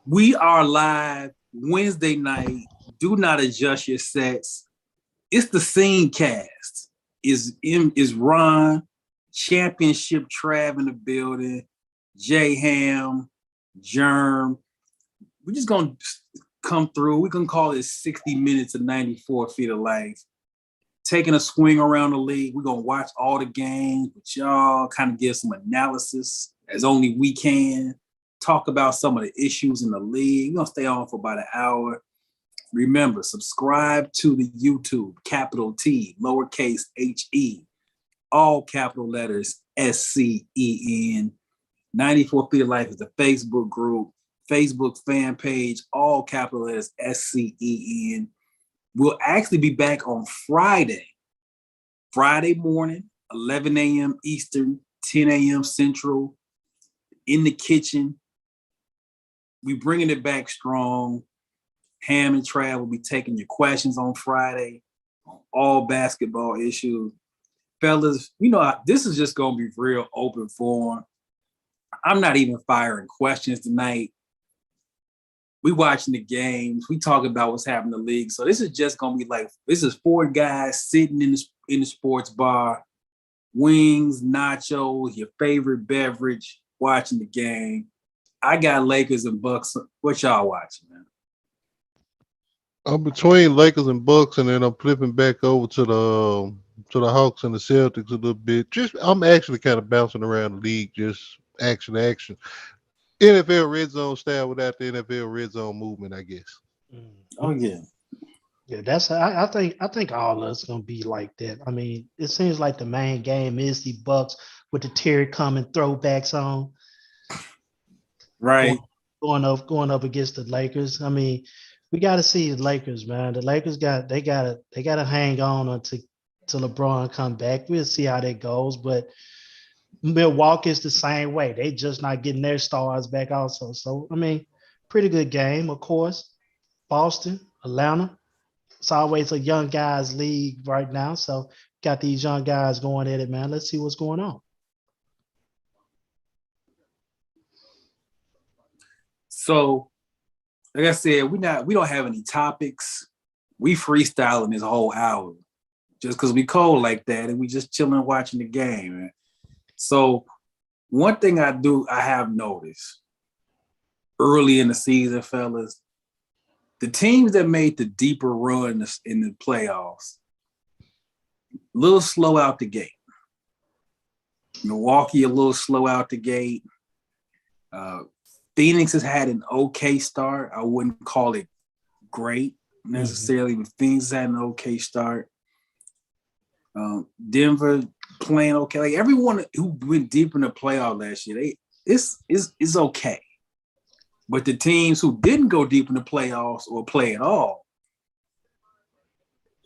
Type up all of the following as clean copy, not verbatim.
We are live Wednesday night. Do not adjust your sets. It's the scene cast. Is Ron, Championship Trav in the building, J Hamm, Jerm. We're just gonna come through. We're gonna call it 60 minutes of 94 feet of life. Taking a swing around the league. We're gonna watch all the games with y'all, kind of give some analysis as only we can. Talk about some of the issues in the league. We're gonna stay on for about an hour. Remember, subscribe to the YouTube, capital T, lowercase HE, all capital letters SCEN. 94 Feet of Life is the Facebook group, Facebook fan page, all capital letters SCEN. We'll actually be back on Friday morning, 11 a.m. Eastern, 10 a.m. Central, in the kitchen. We bringing it back strong. Hamm and Trav will be taking your questions on Friday on all basketball issues. Fellas, this is just going to be real open forum. I'm not even firing questions tonight. We watching the games. We talking about what's happening in the league. So this is just going to be like, this is four guys sitting in the sports bar, wings, nachos, your favorite beverage, watching the game. I got Lakers and Bucks. What y'all watching, man? I'm between Lakers and Bucks, and then I'm flipping back over to the Hawks and the Celtics a little bit. I'm actually kind of bouncing around the league, just action. NFL red zone style without the NFL red zone movement, I guess. Oh yeah. Yeah, I think all of us gonna be like that. I mean, it seems like the main game is the Bucks with the Terry Common throwbacks on. Right. Going up against the Lakers. I mean, we got to see the Lakers, man. The Lakers gotta hang on until LeBron come back. We'll see how that goes. But Milwaukee's the same way. They just not getting their stars back also. So I mean, pretty good game, of course. Boston, Atlanta. It's always a young guys league right now. So got these young guys going at it, man. Let's see what's going on. So, like I said, we don't have any topics. We freestyling this whole hour just because we cold like that, and we just chilling watching the game. Man. So, one thing I have noticed early in the season, fellas, the teams that made the deeper run in the playoffs, a little slow out the gate. Milwaukee a little slow out the gate. Phoenix has had an okay start. I wouldn't call it great necessarily, but Phoenix had an okay start. Denver playing okay. Like everyone who went deep in the playoff last year, it's okay. But the teams who didn't go deep in the playoffs or play at all,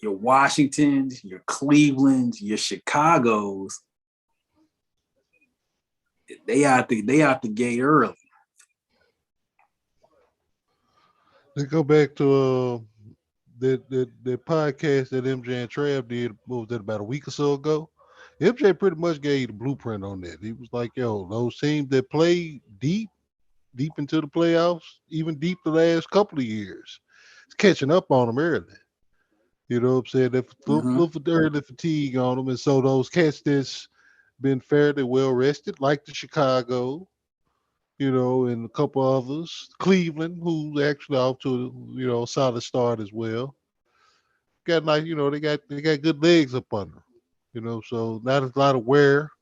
your Washingtons, your Clevelands, your Chicagos, they out the gate early. Let's go back to the podcast that MJ and Trav did. What was that, about a week or so ago? MJ pretty much gave you the blueprint on that. He was like, "Yo, those teams that play deep into the playoffs, even deep the last couple of years, it's catching up on them early. You know what I'm saying? They're little early fatigue on them, and so those cats that's been fairly well rested, like the Chicago." And a couple others. Cleveland, who's actually off to a solid start as well. Got nice, they got good legs up under them. So not a lot of wear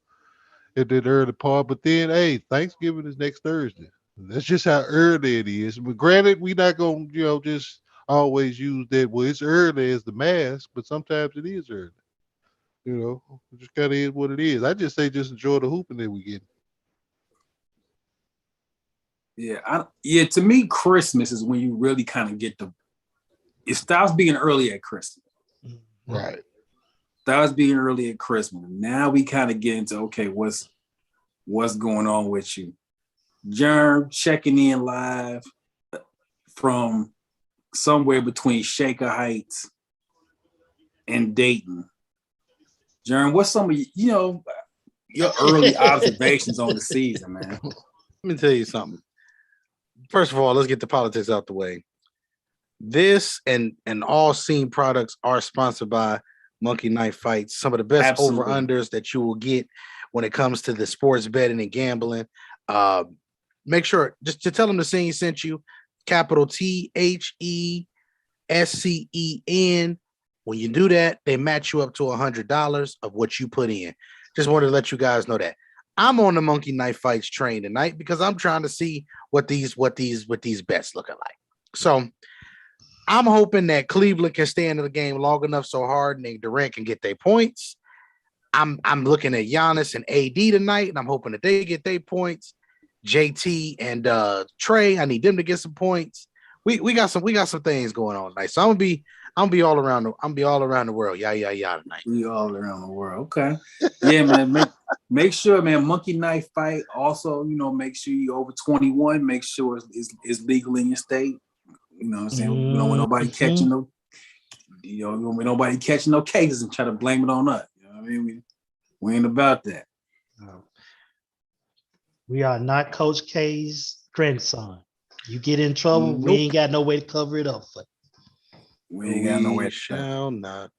at that early part. But then, hey, Thanksgiving is next Thursday. That's just how early it is. But granted, we not gonna, just always use that. Well, it's early as the mask, but sometimes it is early. It just kind of is what it is. I just say just enjoy the hooping that we get. Yeah, to me, Christmas is when you really kind of get it stops being early at Christmas. Right. Stops being early at Christmas. Now we kind of get into, okay, what's going on with you? Jerm checking in live from somewhere between Shaker Heights and Dayton. Jerm, what's some of your early observations on the season, man? Let me tell you something. first of all, let's get the politics out the way. This and all scene products are sponsored by Monkey Knife Fights. Some of the best Absolutely. over-unders that you will get when it comes to the sports betting and gambling. Make sure just to tell them the scene sent you. Capital THESCEN. When you do that, they match you up to $100 of what you put in. Just wanted to let you guys know that. I'm on the Monkey Knife Fights train tonight because I'm trying to see what these bets looking like. So I'm hoping that Cleveland can stay into the game long enough so Harden and Durant can get their points. I'm looking at Giannis and AD tonight, and I'm hoping that they get their points. JT and Trey, I need them to get some points. We got some things going on tonight. So I'm gonna be all around the world. Yeah tonight. We all around the world. Okay. Yeah, man. Make sure, man, Monkey Knife Fight. Also, make sure you over 21. Make sure it's legal in your state. You know what I'm saying? We don't want nobody catching nobody catching no cases and try to blame it on us. You know what I mean? We ain't about that. We are not Coach K's grandson. You get in trouble, Nope. we ain't got no way to cover it up for you. We ain't got nowhere. We shall not.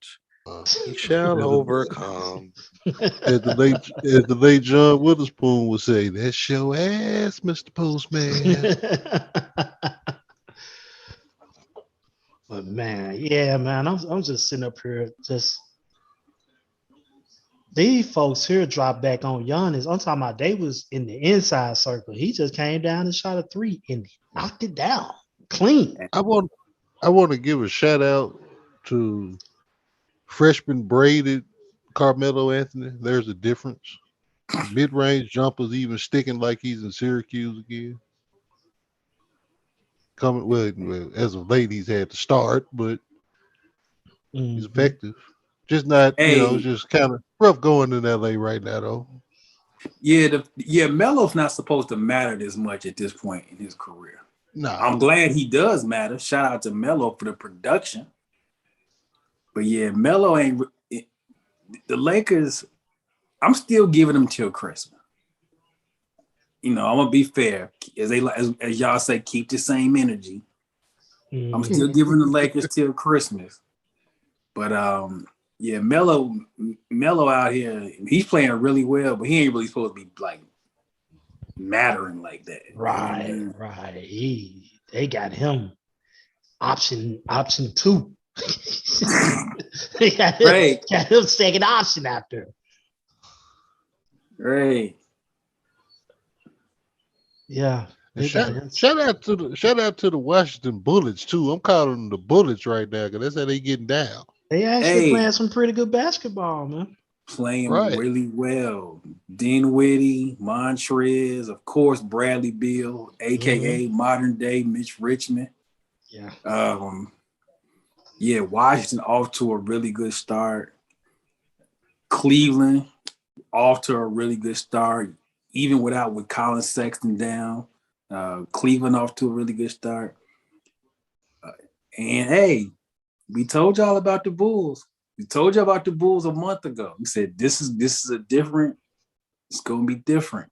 We shall overcome. As the late John Witherspoon would say, "That's your ass, Mr. Postman." But man, yeah, man, I'm just sitting up here, just these folks here drop back on Giannis. I'm talking about they was in the inside circle. He just came down and shot a 3 and knocked it down clean. I want to give a shout out to freshman braided Carmelo Anthony. There's a difference. Mid-range jumpers even sticking like he's in Syracuse again. Well, as of late, he's had to start, but he's effective. Just not, just kind of rough going in LA right now, though. Yeah, Melo's not supposed to matter this much at this point in his career. No, I'm glad he does matter. Shout out to Melo for the production. But yeah, Melo ain't the Lakers. I'm still giving them till Christmas. I'm gonna be fair, as y'all say, keep the same energy. I'm still giving the Lakers till Christmas. But yeah, Melo out here, he's playing really well, but he ain't really supposed to be like mattering like that. Right. They got him option 2. They got him second option after. Right. Yeah. Shout out to the Washington Bullets too. I'm calling them the Bullets right now because that's how they getting down. They actually playing some pretty good basketball, man. Playing really well. Dinwiddie, Montrez, of course, Bradley Beal, aka modern day Mitch Richmond. Yeah. Washington off to a really good start. Cleveland off to a really good start, even with Colin Sexton down. Cleveland off to a really good start. And hey, we told y'all about the Bulls. We told you about the Bulls a month ago. We said this is it's gonna be different.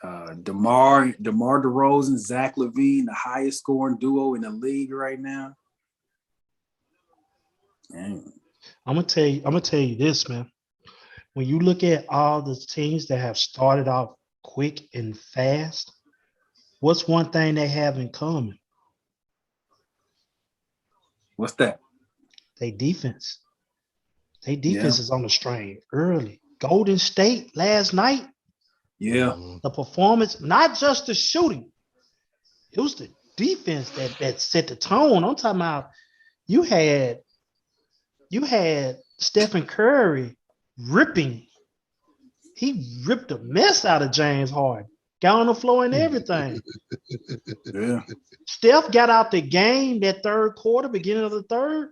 DeMar DeRozan, Zach LaVine, the highest scoring duo in the league right now. Dang. I'm gonna tell you this, man. When you look at all the teams that have started off quick and fast, what's one thing they have in common? What's that? They defense. They defense is on the strain early. Golden State last night. Yeah. The performance, not just the shooting. It was the defense that set the tone. I'm talking about you had Stephen Curry ripping. He ripped a mess out of James Harden. Got on the floor and everything. Yeah. Steph got out the game that third quarter, beginning of the third.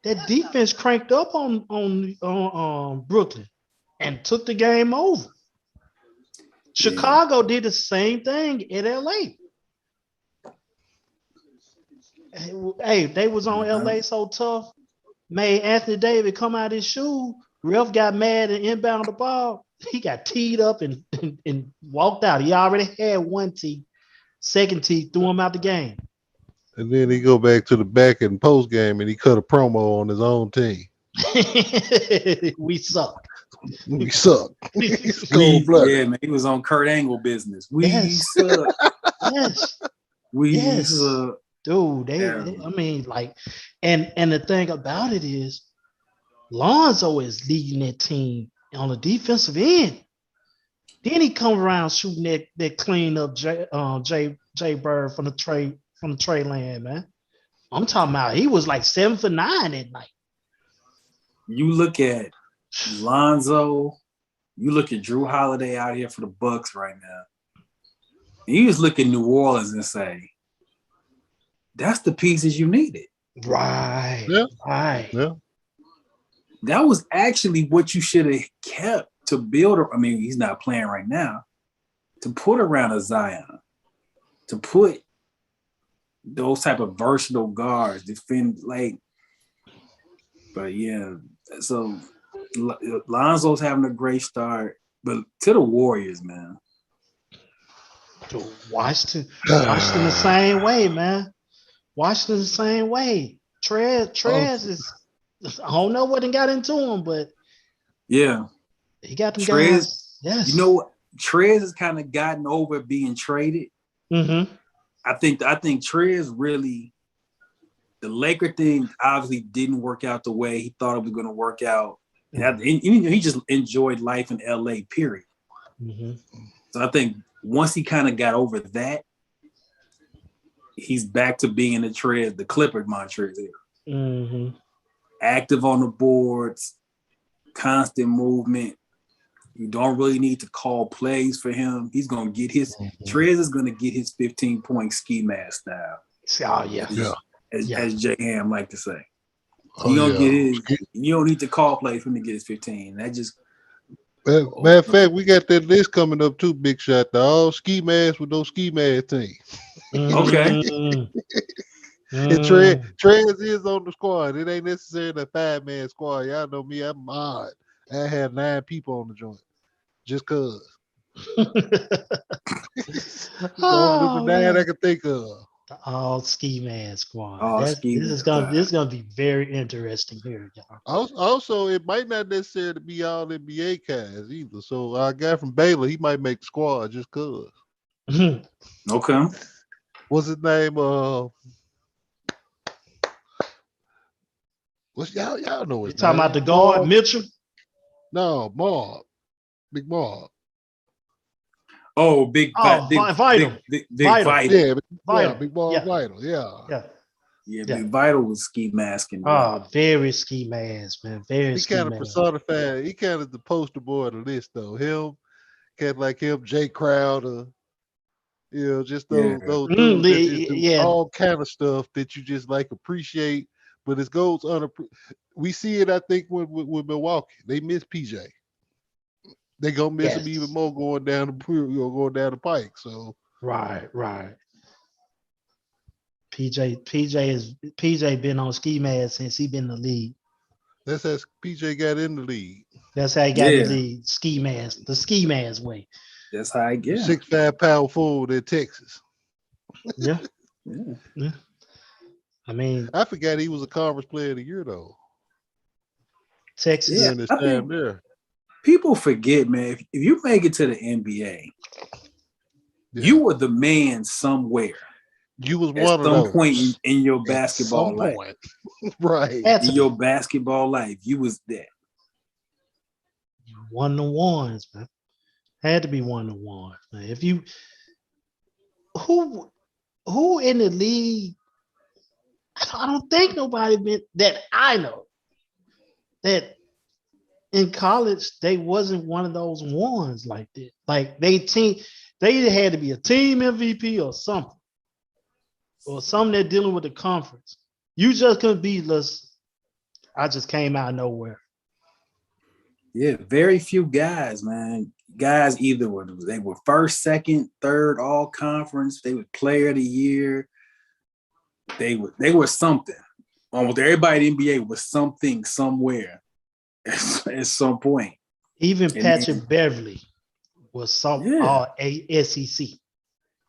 That defense cranked up on Brooklyn and took the game over. Chicago did the same thing in LA. Hey, they was on LA so tough, made Anthony Davis come out his shoe. Ref got mad and inbound the ball. He got teed up and walked out. He already had one tee. second tee, threw him out the game. And then he go back to the back and post game, and he cut a promo on his own team. We suck. We suck. It's cold blooded. Yeah, man, he was on Kurt Angle business. We Yes. suck. Yes. We Yes. suck. Dude, I mean, like, and the thing about it is Lonzo is leading that team on the defensive end. Then he come around shooting that clean up Jay Bird from the trade land, man. I'm talking about he was like 7 for 9 that night. You look at Lonzo, you look at Drew Holiday out here for the Bucks right now. And you just look at New Orleans and say, that's the pieces you needed. Right. Yeah. Right. Yeah. That was actually what you should have kept to build. I mean, he's not playing right now. To put around a Zion, to put those type of versatile guards, defend like. But yeah, so Lonzo's having a great start, but to the Warriors, man. Dude, Washington the same way, man. Washington the same way. Trez is. I don't know what they got into him, but yeah, he got them Trez, guys. Yes, you know what? Trez has kind of gotten over being traded. Mm-hmm. I think Trez really, the Laker thing obviously didn't work out the way he thought it was going to work out. And he just enjoyed life in LA, period. Mm-hmm. So I think once he kind of got over that, he's back to being the Clipper Montrez era. Mm-hmm. Active on the boards, constant movement. You don't really need to call plays for him. He's going to get his Trez is going to get his 15-point ski mask style. Oh yeah, as J Hamm like to say. Oh, He gonna yeah. get his. You don't need to call play for him to get his 15. That just Matter of fact, we got that list coming up too, Big Shot. The all ski masks with those ski mask team. okay. And Trez is on the squad. It ain't necessarily a 5-man squad. Y'all know me, I'm odd. I had 9 people on the joint. Just cause. The only 9 I can think of. The all ski man squad. All This ski is man gonna be very interesting here, y'all. Also, it might not necessarily be all NBA guys either. So our guy from Baylor, he might make the squad just cause. Okay. What's his name? What's y'all know his You talking name? about the guard, Marv? Mitchell? No, Marv. Big Marv. Oh, big Vital. Vital. Yeah, Vital. Big Marv Vital. Yeah. Big Vital was ski masking. Very ski mask, man. Very He ski kind of mask. personified. He kind of the poster boy of the list, though. Him, cat like him, Jay Crowder. Just those dudes that do all kind of stuff that you just like appreciate, but it goes we see it, I think, with Milwaukee. They miss PJ. They gonna miss him even more going down the pike. So right. PJ been on ski mask since he been in the league. that's how PJ got in the league. That's how he got in the league. Ski mask, the ski mask way. That's how I get 6'5" power forward in Texas. Yeah. I mean, I forgot he was a conference player of the year though. Texas. During this time there. People forget, man. If you make it to the NBA, you were the man somewhere. You was at one of some those. point in your basketball life. Right. In your basketball life, you was there. 1-to-1s, man. Had to be 1-to-1, man. If you who in the league, I don't think nobody been that I know that in college they wasn't one of those ones like that. Like they either had to be a team MVP or something. Or something they're dealing with the conference. You just couldn't be I just came out of nowhere. Yeah, very few guys, man. Guys either they were first, second, third, all conference. They were player of the year. They were something. Almost everybody in the NBA was something somewhere at some point. Even Patrick Beverly was all SEC.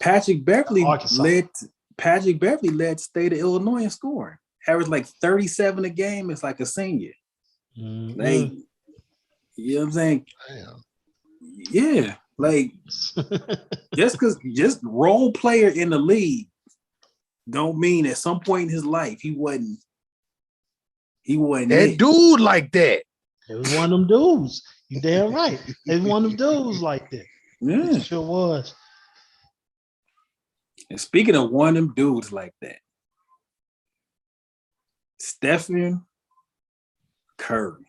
Patrick Beverly Arkansas. led state of Illinois in scoring. Averaged like 37 a game. It's like a senior. Like, you know what I'm saying? Damn. Yeah. Like, just role player in the league don't mean at some point in his life he wasn't That it. dude like that. It was one of them dudes. You damn right. It was one of them dudes like that. Yeah. It sure was. And speaking of one of them dudes like that, Stephen Curry.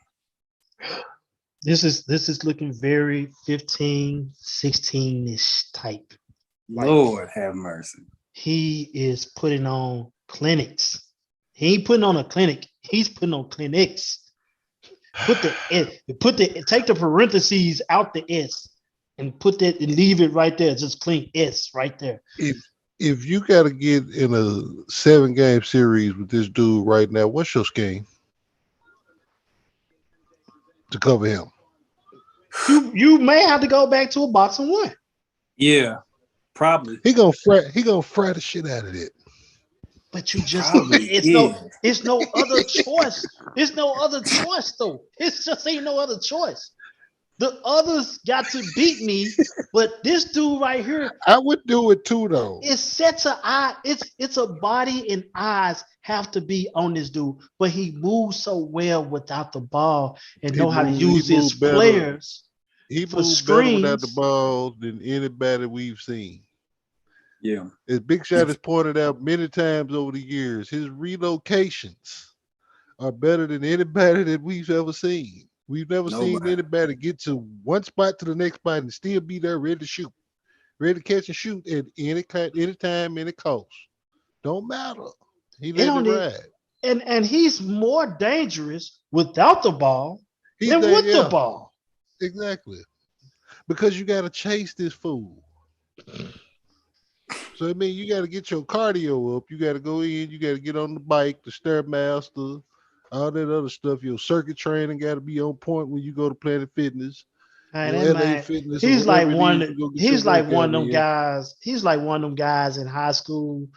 This is looking very 15, 16-ish type. Like, Lord have mercy. he is putting on clinics. He ain't putting on a clinic. He's putting on clinics. Take the parentheses out the S and put that and leave it right there. Just clean S right there. If you got to get in a 7-game series with this dude right now, what's your scheme to cover him? You may have to go back to a boxing one. Yeah, probably. He gonna fry the shit out of it. But you just Probably it's no other choice. There's no other choice though. It's just ain't no other choice. The others got to beat me, but this dude right here, I would do it too though. it sets a eye. It's a body and eyes have to be on this dude, but he moves so well without the ball and know how to use his players. He for moves better without the screens. ball than anybody we've seen. Yeah. As Big Shot has pointed out many times over the years, his relocations are better than anybody that we've ever seen. We've never seen Nobody. anybody get to one spot to the next spot and still be there ready to shoot, ready to catch and shoot at any time, any cost. Don't matter. He let it ride. And he's more dangerous without the ball than with the ball. Exactly. Because you got to chase this fool. So, I mean, you got to get your cardio up. You got to go in. You got to get on the bike, the Stairmaster, all that other stuff. Your circuit training got to be on point when you go to Planet Fitness. Man, Your that LA man, Fitness. he's like one. He's Like one of them guys. He's like one of them guys in high school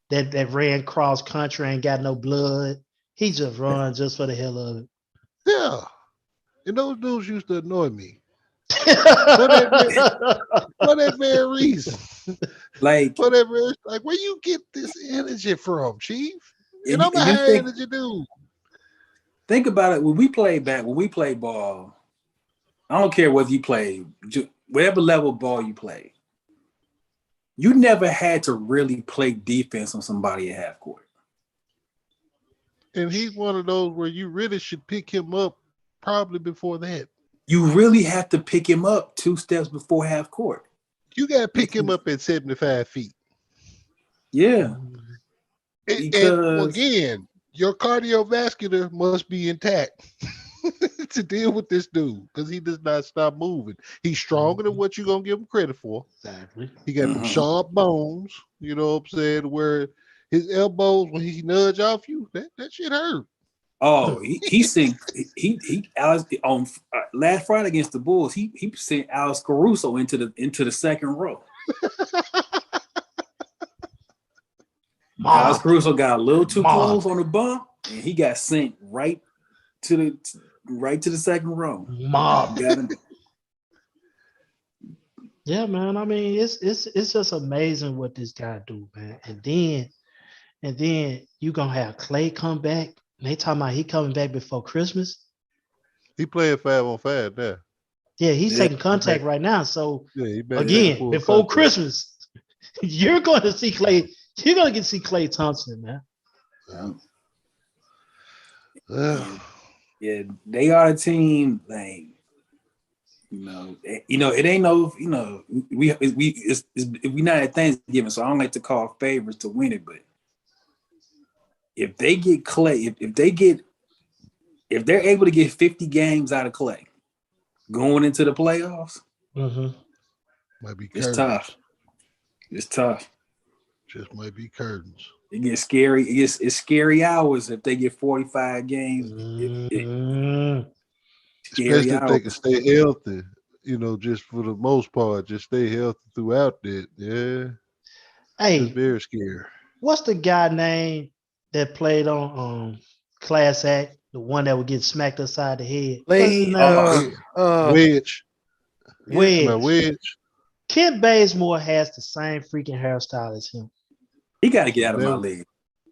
that ran cross country and got no blood. He just runs just for the hell of it. Yeah. And those dudes used to annoy me. For that very reason. Like, Whatever. Like, where you get this energy from, Chief? And I'm a high energy dude. Think about it. When we play ball, I don't care whether you play whatever level ball you play. You never had to really play defense on somebody at half court. And he's one of those where you really should pick him up probably before that. You really have to pick him up 2 steps before half court. You got to pick him up at 75 feet. Yeah. And again, your cardiovascular must be intact to deal with this dude because he does not stop moving. He's stronger than what you're going to give him credit for. Exactly. He got them sharp bones, you know what I'm saying, where his elbows, when he nudge off you, that shit hurt. Oh, he sent Alex on last Friday against the Bulls. He sent Alex Caruso into the second row. Alex Caruso got a little too close on the bump, and he got sent right to the second row. Mob. Got him. Yeah, man. I mean, it's just amazing what this guy do, man. And then you gonna have Clay come back. And they talking about he coming back before Christmas. He playing 5-on-5 now. Yeah, he's taking contact right now. So again, before Christmas, you're going to see Clay. You're going to get to see Clay Thompson, man. Yeah, they are a team. Like, it ain't no. We not at Thanksgiving, so I don't like to call favorites to win it, but. If they get Clay, if they're able to get 50 games out of Clay going into the playoffs, might be it's tough. It's tough. Just might be curtains. It gets scary. It's scary hours if they get 45 games. Especially if they can stay healthy, just for the most part, just stay healthy throughout that. Yeah. That's Hey, very scary. what's the guy name that played on Class Act? The one that would get smacked upside the head. What's his Lay, name? Wedge. yeah. My Wedge. Wedge. Kent Bazemore has the same freaking hairstyle as him. He got to get out of my Now, league.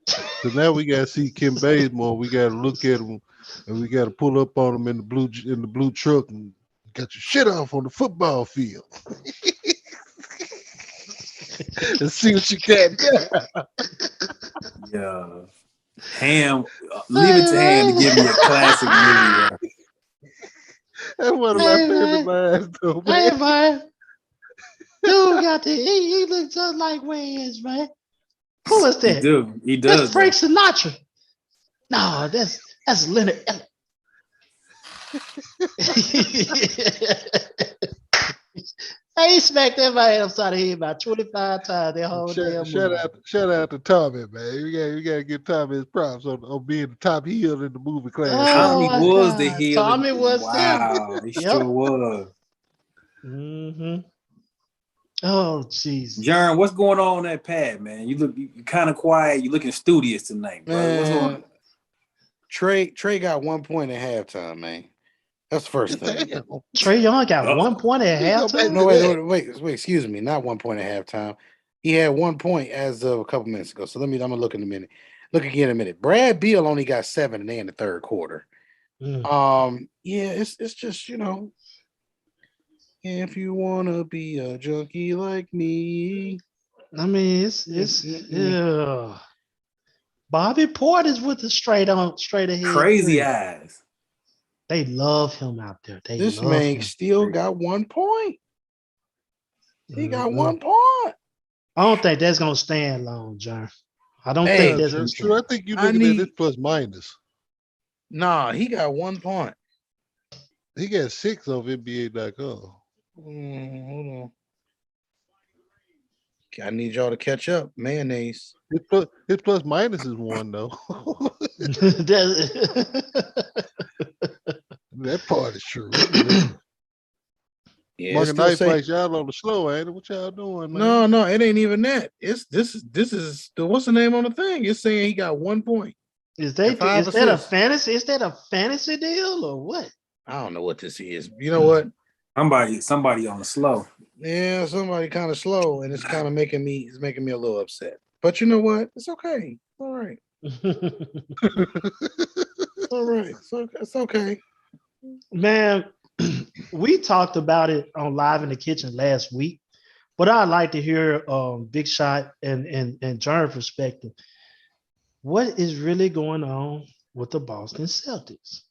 so now we gotta see Kim Bazemore. We gotta look at him, and we gotta pull up on him in the blue truck and got your shit off on the football field. And see what you got. Yeah. Hamm, leave it to Hamm to give me a classic movie. That's one of my favorite lines, though, Hey, man. man. Dude got the he looks just like Wedge, man. Who is He that? do. He That's does. Frank Sinatra. No, that's Leonard. He smacked that man upside the head about 25 times that whole damn movie. Shout out to Tommy, man. We gotta give Tommy his props on being the top heel in the movie class. Oh Tommy my was the God. heel. Tommy was him. Wow. He Yep. sure was. Mm-hmm. Oh Jesus. Jerm, what's going on in that pad, man? You kind of quiet. You looking studious tonight, brother. What's going on? Man, Trey got 1 point at halftime, man. That's the first thing. Damn. Trae Young got Uh-oh. 1 point at We go back halftime. No, wait, excuse me. Not 1 point at halftime. He had 1 point as of a couple minutes ago. So I'm gonna look in a minute. Look again in a minute. Brad Beal only got 7 and they in the third quarter. Yeah, it's just, if you wanna be a junkie like me. I mean, it's yeah. Bobby Porter's with the straight ahead Crazy three. eyes. They love him out there. They This love man him. still got 1 point. He got Mhm. 1 point. I don't think that's gonna stand long, John. I don't Hey, think that's gonna True. I stand. think you're I looking at this need- plus minus. Nah, he got 1 point. He got 6 off NBA.com. Hold on. I need y'all to catch up. Mayonnaise. His plus minus is 1 though. That part is true. Yeah, Market it's still night safe. fights, y'all on the slow, ain't it? What y'all doing, man? No, it ain't even that. This is the what's the name on the thing? It's saying he got 1 point. Is And 5 that a assists. fantasy? Is that a fantasy deal or what? I don't know what this is. You know what? Somebody on the slow. Yeah, somebody kind of slow, and it's kind of making me a little upset. But you know what? It's okay. All right. All right. So it's okay. Man, we talked about it on Live in the Kitchen last week, but I'd like to hear Big Shot and Jerm perspective. What is really going on with the Boston Celtics?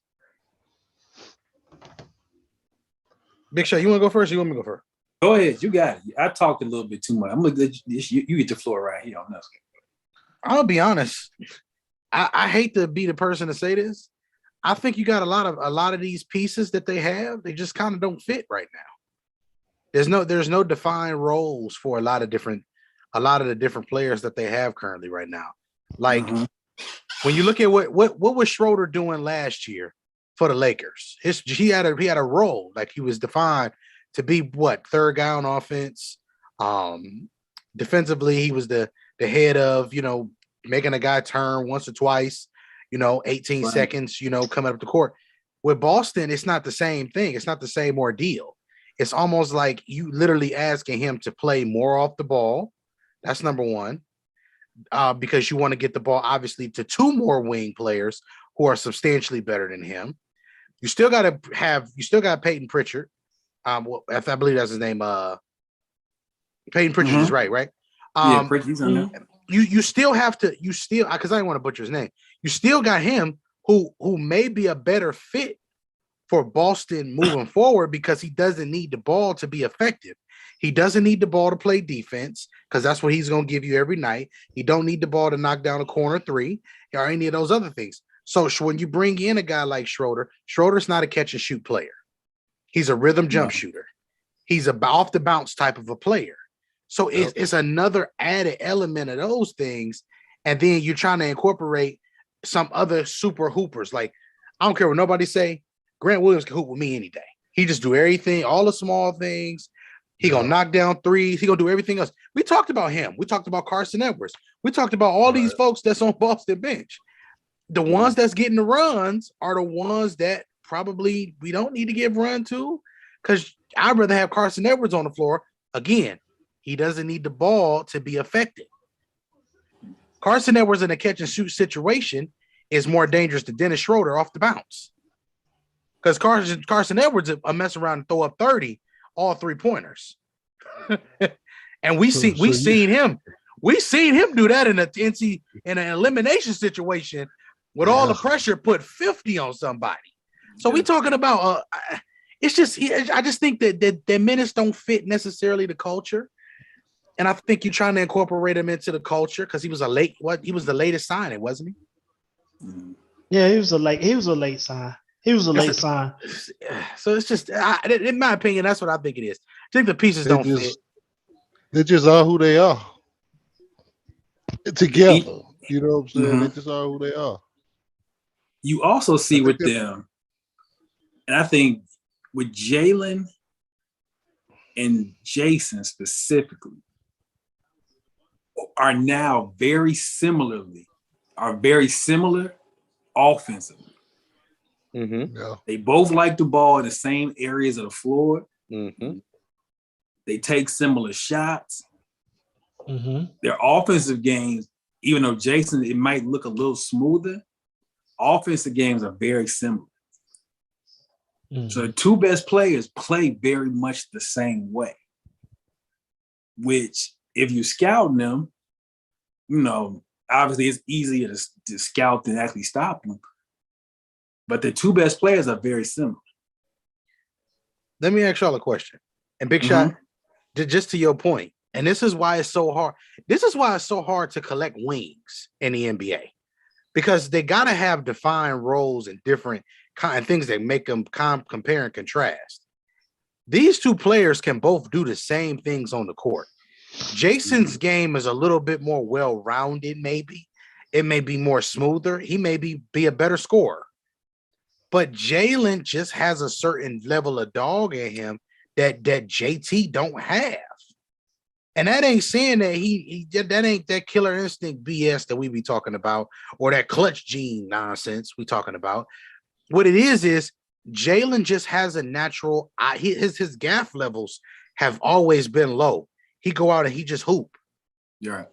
Big Shot, you want to go first? Or you want me to go first? Go ahead. You got it. I talked a little bit too much. I'm gonna let you get the floor right here on this. I'll be honest. I hate to be the person to say this. I think you got a lot of these pieces that they have. They just kind of don't fit right now. There's no defined roles for a lot of the different players that they have currently right now. Like when you look at what was Schroeder doing last year for the Lakers? He had a role, like he was defined to be what, third guy on offense. Defensively, he was the head of, making a guy turn once or twice, 18 Right. seconds, coming up the court. With Boston, it's not the same thing. It's not the same ordeal. It's almost like you literally asking him to play more off the ball. That's number one. Because you want to get the ball, obviously, to 2 more wing players who are substantially better than him. You still got Peyton Pritchard. I believe that's his name. Peyton Pritchard is right? Yeah, Pritchard's on there. You still have to, because I didn't want to butcher his name. You still got him who may be a better fit for Boston moving forward because he doesn't need the ball to be effective. He doesn't need the ball to play defense because that's what he's going to give you every night. He don't need the ball to knock down a corner 3 or any of those other things. So when you bring in a guy like Schroeder's not a catch and shoot player. He's a rhythm jump shooter. He's a off the bounce type of a player. So it's another added element of those things. And then you're trying to incorporate some other super hoopers. Like, I don't care what nobody say. Grant Williams can hoop with me any day. He just do everything, all the small things. He gonna knock down threes. He gonna do everything else. We talked about him. We talked about Carson Edwards. We talked about all these folks that's on Boston bench. The ones that's getting the runs are the ones that probably we don't need to give run to, because I'd rather have Carson Edwards on the floor. Again, he doesn't need the ball to be effective. Carson Edwards in a catch and shoot situation is more dangerous than Dennis Schroeder off the bounce. Because Carson Edwards a mess around and throw up 30 all 3-pointers. And we seen him do that in an elimination situation with all the pressure, put 50 on somebody. So we talking about it's just I just think that minutes don't fit necessarily the culture. And I think you're trying to incorporate him into the culture because he was the latest signing, wasn't he? Yeah, he was a late sign. He was a late sign. So it's just, in my opinion, that's what I think it is. I think the pieces don't fit. They just are who they are together. You know what I'm saying? Mm-hmm. They just are who they are. You also see with them, and I think with Jalen and Jason specifically, are very similar offensively. Mm-hmm. Yeah. They both like the ball in the same areas of the floor. Mm-hmm. They take similar shots. Mm-hmm. Their offensive games, even though Jason, it might look a little smoother, offensive games are very similar. Mm-hmm. So the two best players play very much the same way, which if you're scouting them, obviously it's easier to scout than actually stop them. But the two best players are very similar. Let me ask y'all a question. And Big Shot, just to your point, and this is why it's so hard. This is why it's so hard to collect wings in the NBA, because they got to have defined roles and different kind of things that make them compare and contrast. These two players can both do the same things on the court. Jason's game is a little bit more well-rounded, maybe. It may be more smoother. He may be a better scorer. But Jalen just has a certain level of dog in him that JT don't have. And that ain't saying that that ain't that killer instinct BS that we be talking about, or that clutch gene nonsense we talking about. What it is Jalen just has a natural, his gaff levels have always been low. He go out and he just hoop. Yeah.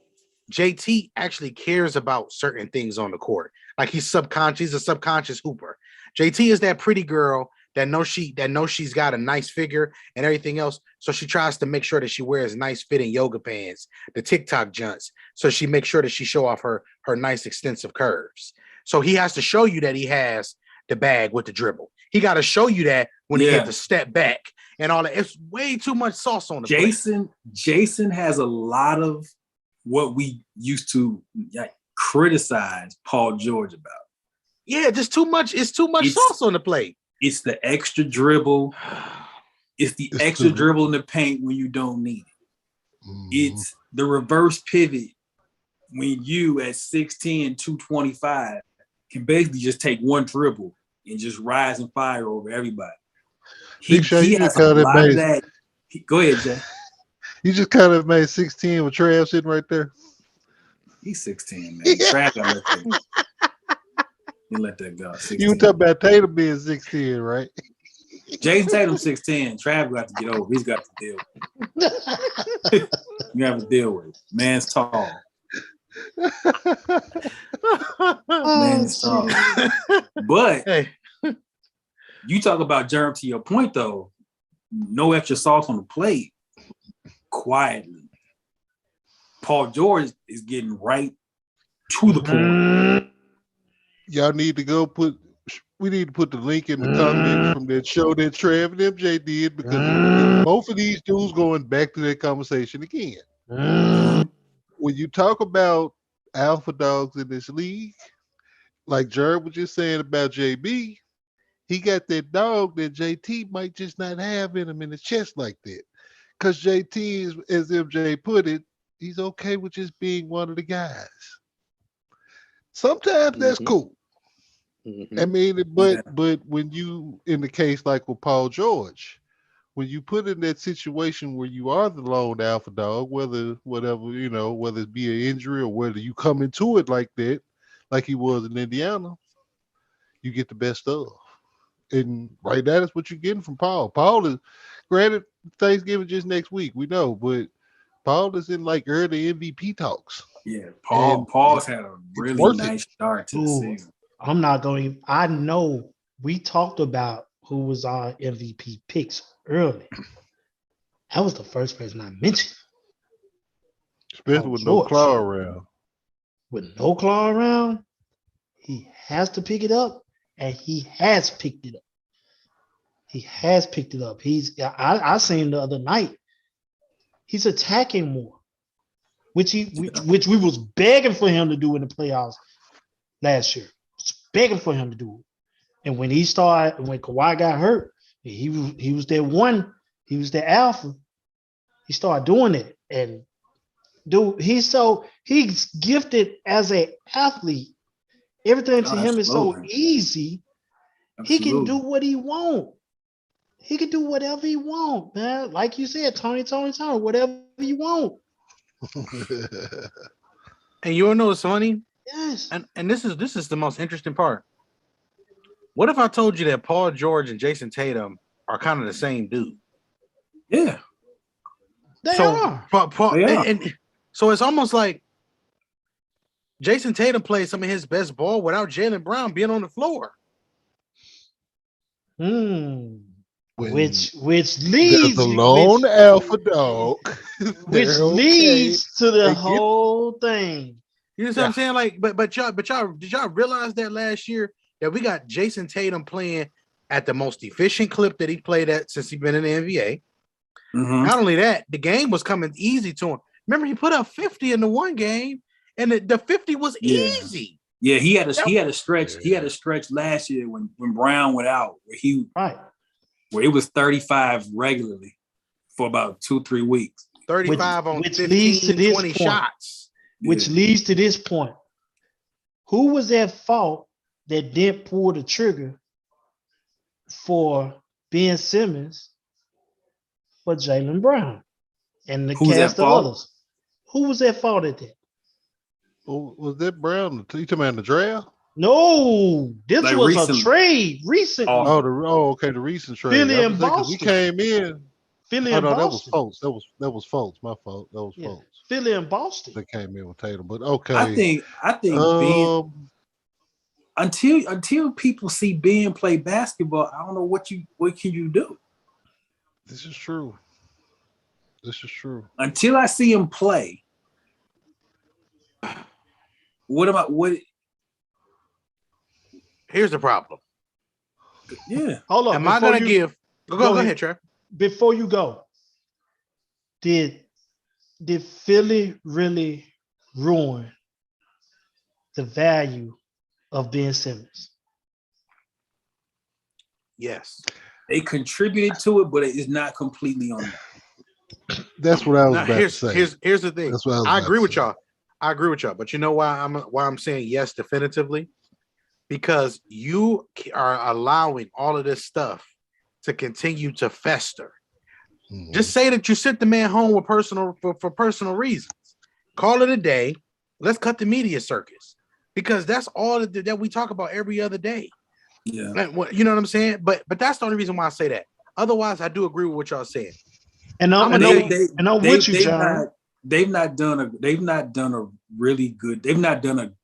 JT actually cares about certain things on the court. Like he's a subconscious hooper. JT is that pretty girl that knows she's got a nice figure and everything else. So she tries to make sure that she wears nice fitting yoga pants, the TikTok junts. So she makes sure that she show off her nice extensive curves. So he has to show you that he has the bag with the dribble. He got to show you that when he hit the step back and all that. It's way too much sauce on the plate. Jason has a lot of what we used to criticize Paul George about. Yeah, just too much. It's too much sauce on the plate. It's the extra dribble. It's the extra dribble in the paint when you don't need it. Mm-hmm. It's the reverse pivot when you at 6'10", 225 can basically just take one dribble and just rise and fire over everybody. He has a lot of that. Go ahead, Jay. You just kind of made 16 with Trav sitting right there. He's 16, man. Trav got let that go. You let that go. 16. You were talking about Tatum being 16, right? Jason Tatum 6'10". Trav got to get over. He's got to deal with it. You have to deal with it. Man's tall. Man's tall. But you talk about Jerm, to your point, though, no extra sauce on the plate. Quietly, Paul George is getting right to the point. Y'all need to we need to put the link in the comments from that show that Trav and MJ did, because both of these dudes going back to that conversation again. When you talk about alpha dogs in this league, like Jerm was just saying about JB, he got that dog that JT might just not have in him in his chest like that. Because JT is, as MJ put it, he's okay with just being one of the guys. Sometimes that's cool. I mean, but when you, in the case like with Paul George, when you put in that situation where you are the lone alpha dog, whether it be an injury or whether you come into it like that, like he was in Indiana, you get the best of. And right now, that's what you're getting from Paul. Paul is, granted, Thanksgiving just next week, we know, but Paul is in like early MVP talks. Yeah, And Paul's had a it's really worth it. nice start to the Ooh, season. I'm not going. I know we talked about who was our MVP picks early. That was the first person I mentioned. Especially Paul with no George. claw around. With no claw around, he has to pick it up, and he has picked it up. He has picked it up. I seen the other night. He's attacking more, which we was begging for him to do in the playoffs last year. Begging for him to do it. And when Kawhi got hurt, he was that one. He was the alpha. He started doing it, and dude, he's gifted as an athlete. Everything to him is so Absolutely. easy. He can do Absolutely. what he want. He can do whatever he want, man. Like you said, Tony, whatever you want. And you wanna know what's funny? Yes. And this is the most interesting part. What if I told you that Paul George and Jason Tatum are kind of the same dude? Yeah. They are. Paul, They are. and so it's almost like Jason Tatum played some of his best ball without Jaylen Brown being on the floor. Which There's leads a lone alpha dog. which They're leads to the They get- whole thing. You know what I'm saying? Like, but y'all did y'all realize that last year that we got Jason Tatum playing at the most efficient clip that he played at since he's been in the NBA? Mhm. Not only that, the game was coming easy to him. Remember, he put up 50 in the one game, and the 50 was easy. Yeah, he had a stretch. He had a stretch last year when Brown went out, where it was 35 regularly for about 2-3 weeks. 35 on which 15, leads to this 20 point. shots. Which leads to this point. Who was at fault that didn't pull the trigger for Ben Simmons for Jaylen Brown and the Who's at cast of fault? others? Who was at fault at that? Oh, was that Brown? You talking about in the draft? No, this Like was recently. a trade recently. Okay, the recent trade. Philly I was and thinking 'cause we Boston. came in. Philly Oh and no, that was Boston. Fultz. That was Fultz. My fault. That was Yeah. Fultz. Philly and Boston. That came in with Tatum. But okay. I think Ben, until people see Ben play basketball, I don't know what can you do. This is true. Until I see him play, what? Here's the problem. Yeah. Hold on. Am I gonna give? Go ahead, Trev. Before you go, did Philly really ruin the value of Ben Simmons? Yes. They contributed to it, but it's not completely on them. That's what I was about to say. Here's the thing. That's what I was I about agree to with say. y'all. I agree with y'all. But you know why I'm saying yes definitively? Because you are allowing all of this stuff to continue to fester. Mhm. Just say that you sent the man home with for personal reasons. Call it a day. Let's cut the media circus, because that's all that we talk about every other day. Yeah. You know what I'm saying? But that's the only reason why I say that. Otherwise, I do agree with what y'all saying. And I'm with you, Jerm. They've not done a really good. They've not done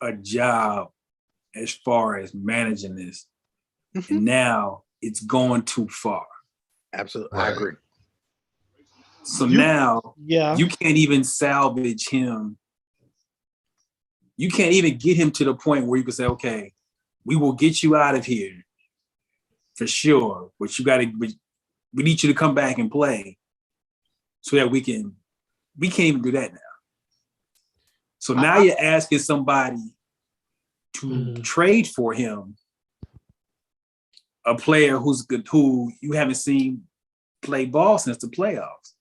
a job as far as managing this, and now it's going too far. Absolutely, Right. I agree. So now Yeah, you can't even salvage him. You can't even get him to the point where you can say, okay, we will get you out of here for sure, but we need you to come back and play so that we can't even do that now. So now you're asking somebody to trade for him, a player who's good, who you haven't seen play ball since the playoffs.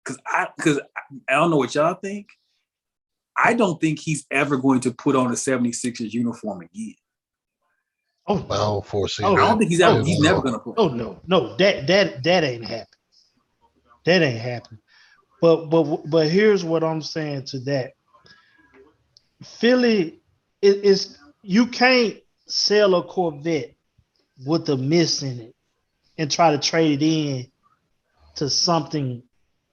Because I don't know what y'all think. I don't think he's ever going to put on a 76ers uniform again. Oh, I don't foresee Oh, I don't that. think he's Oh, ever. He's never gonna play. oh no, that ain't happening. That ain't happening. But here's what I'm saying to that. Philly is you can't sell a Corvette with a miss in it and try to trade it in to something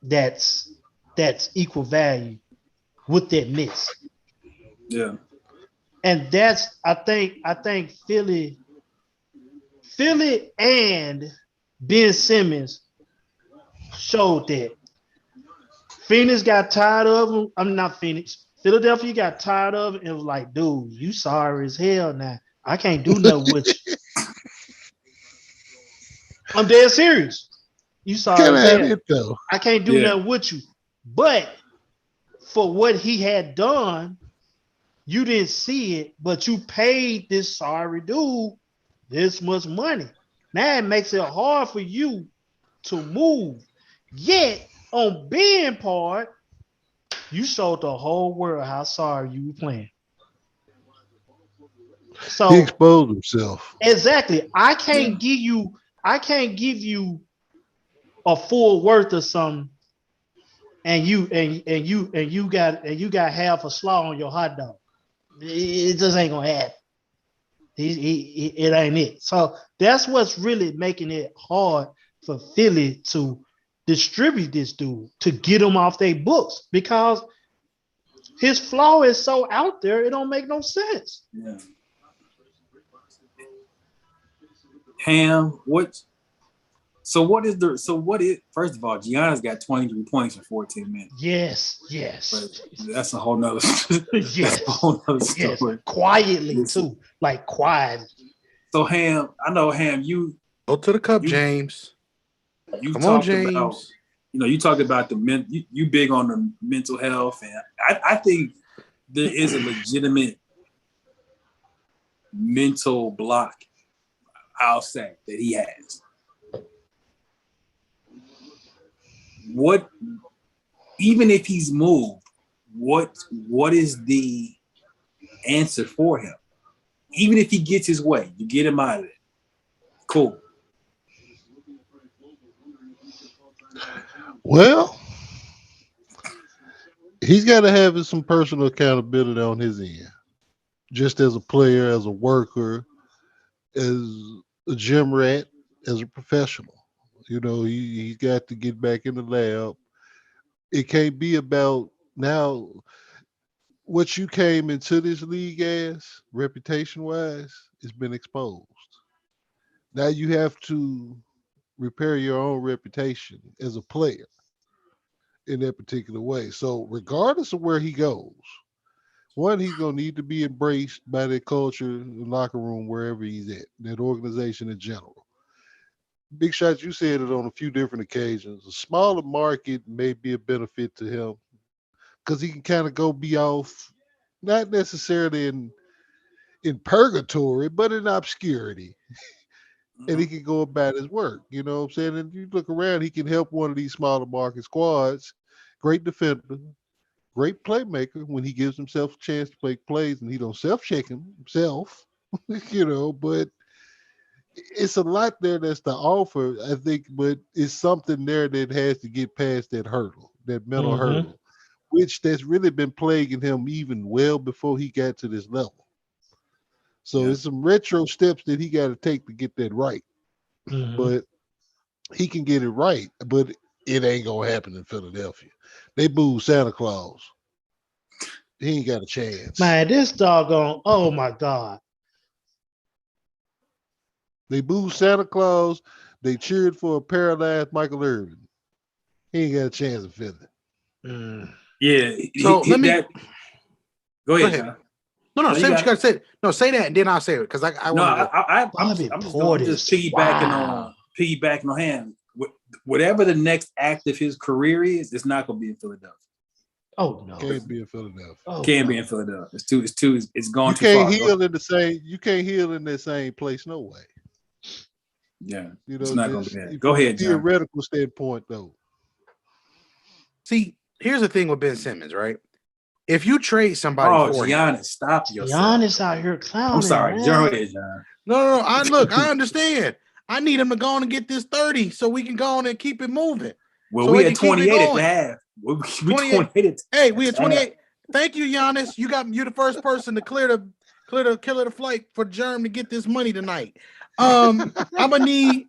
that's equal value with that miss. Yeah. And that's I think Philly and Ben Simmons showed that. Phoenix got tired of him. I'm not Phoenix. Philadelphia got tired of it and was like, dude, you sorry as hell now. I can't do nothing with you. I'm dead serious. You sorry Can't as have hell. it though. I can't do nothing with you. But for what he had done, you didn't see it, but you paid this sorry dude this much money. Now it makes it hard for you to move. Yet on being part, you showed the whole world how sorry you were playing. He So exposed himself. exactly, Yeah. I can't give you a full worth of something, and you got half a slaw on your hot dog. It just ain't gonna happen. It ain't it. So that's what's really making it hard for Philly to distribute this dude to get him off their books because his flaw is so out there, it don't make no sense. Yeah. Hamm, what? So what is first of all, Giannis got 23 points in 14 minutes. Yes, But yes, that's a whole nother that's yes, a whole nother yes. story. Quietly Listen. too, like quiet. So Hamm, I know Hamm, Go to the cup, you James. you Come on, talked about, James. you talked about you big on the mental health, and I think there is a legitimate mental block, I'll say, that he has. What, even if he's moved, what is the answer for him? Even if he gets his way, you get him out of it. Cool. Well, he's got to have some personal accountability on his end, just as a player, as a worker, as a gym rat, as a professional. He's got to get back in the lab. It can't be about now what you came into this league as, reputation wise, it's been exposed. Now you have to repair your own reputation as a player in that particular way. So, regardless of where he goes, one, he's going to need to be embraced by that culture, the locker room, wherever he's at, that organization in general. Big Shots, you said it on a few different occasions. A smaller market may be a benefit to him because he can kind of go be off, not necessarily in purgatory, but in obscurity. And he can go about his work. You know what I'm saying? And you look around, he can help one of these smaller market squads. Great defender, great playmaker when he gives himself a chance to make plays and he don't self-check himself, but it's a lot there that's to offer, I think, but it's something there that has to get past that hurdle, that mental hurdle, which that's really been plaguing him even well before he got to this level. So it's some retro steps that he got to take to get that right. But he can get it right, but it ain't gonna happen in Philadelphia. They boo Santa Claus. He ain't got a chance. Man, this doggone, oh my God. They booed Santa Claus. They cheered for a paralyzed Michael Irvin. He ain't got a chance in Philly. Yeah. So let me go ahead, John. No, say what you gotta say. No, say that and then I'll say it because I want to go. I'm just piggybacking on him. Whatever the next act of his career is, it's not going to be in Philadelphia. Oh no, Can't be in Philadelphia. Can't be in Philadelphia. It's gone You too far. can't heal in the same. You can't heal in that same place. No way. Yeah, it's not going to be that. Go From ahead, a John. theoretical standpoint, though. See, here's the thing with Ben Simmons, right? if you trade somebody Oh, for him, Giannis, stop yourself. Giannis out here clowning. I'm sorry, man. Jerm and Trav. no. I understand. I need him to go on and get this 30 so we can go on and keep it moving. Well, So we we had can keep it 28 at the going. half. We 28. 28 Hey, we had at the half. 28. Thank you, Giannis. You the first person to clear the flight for Jerm to get this money tonight. I'm gonna need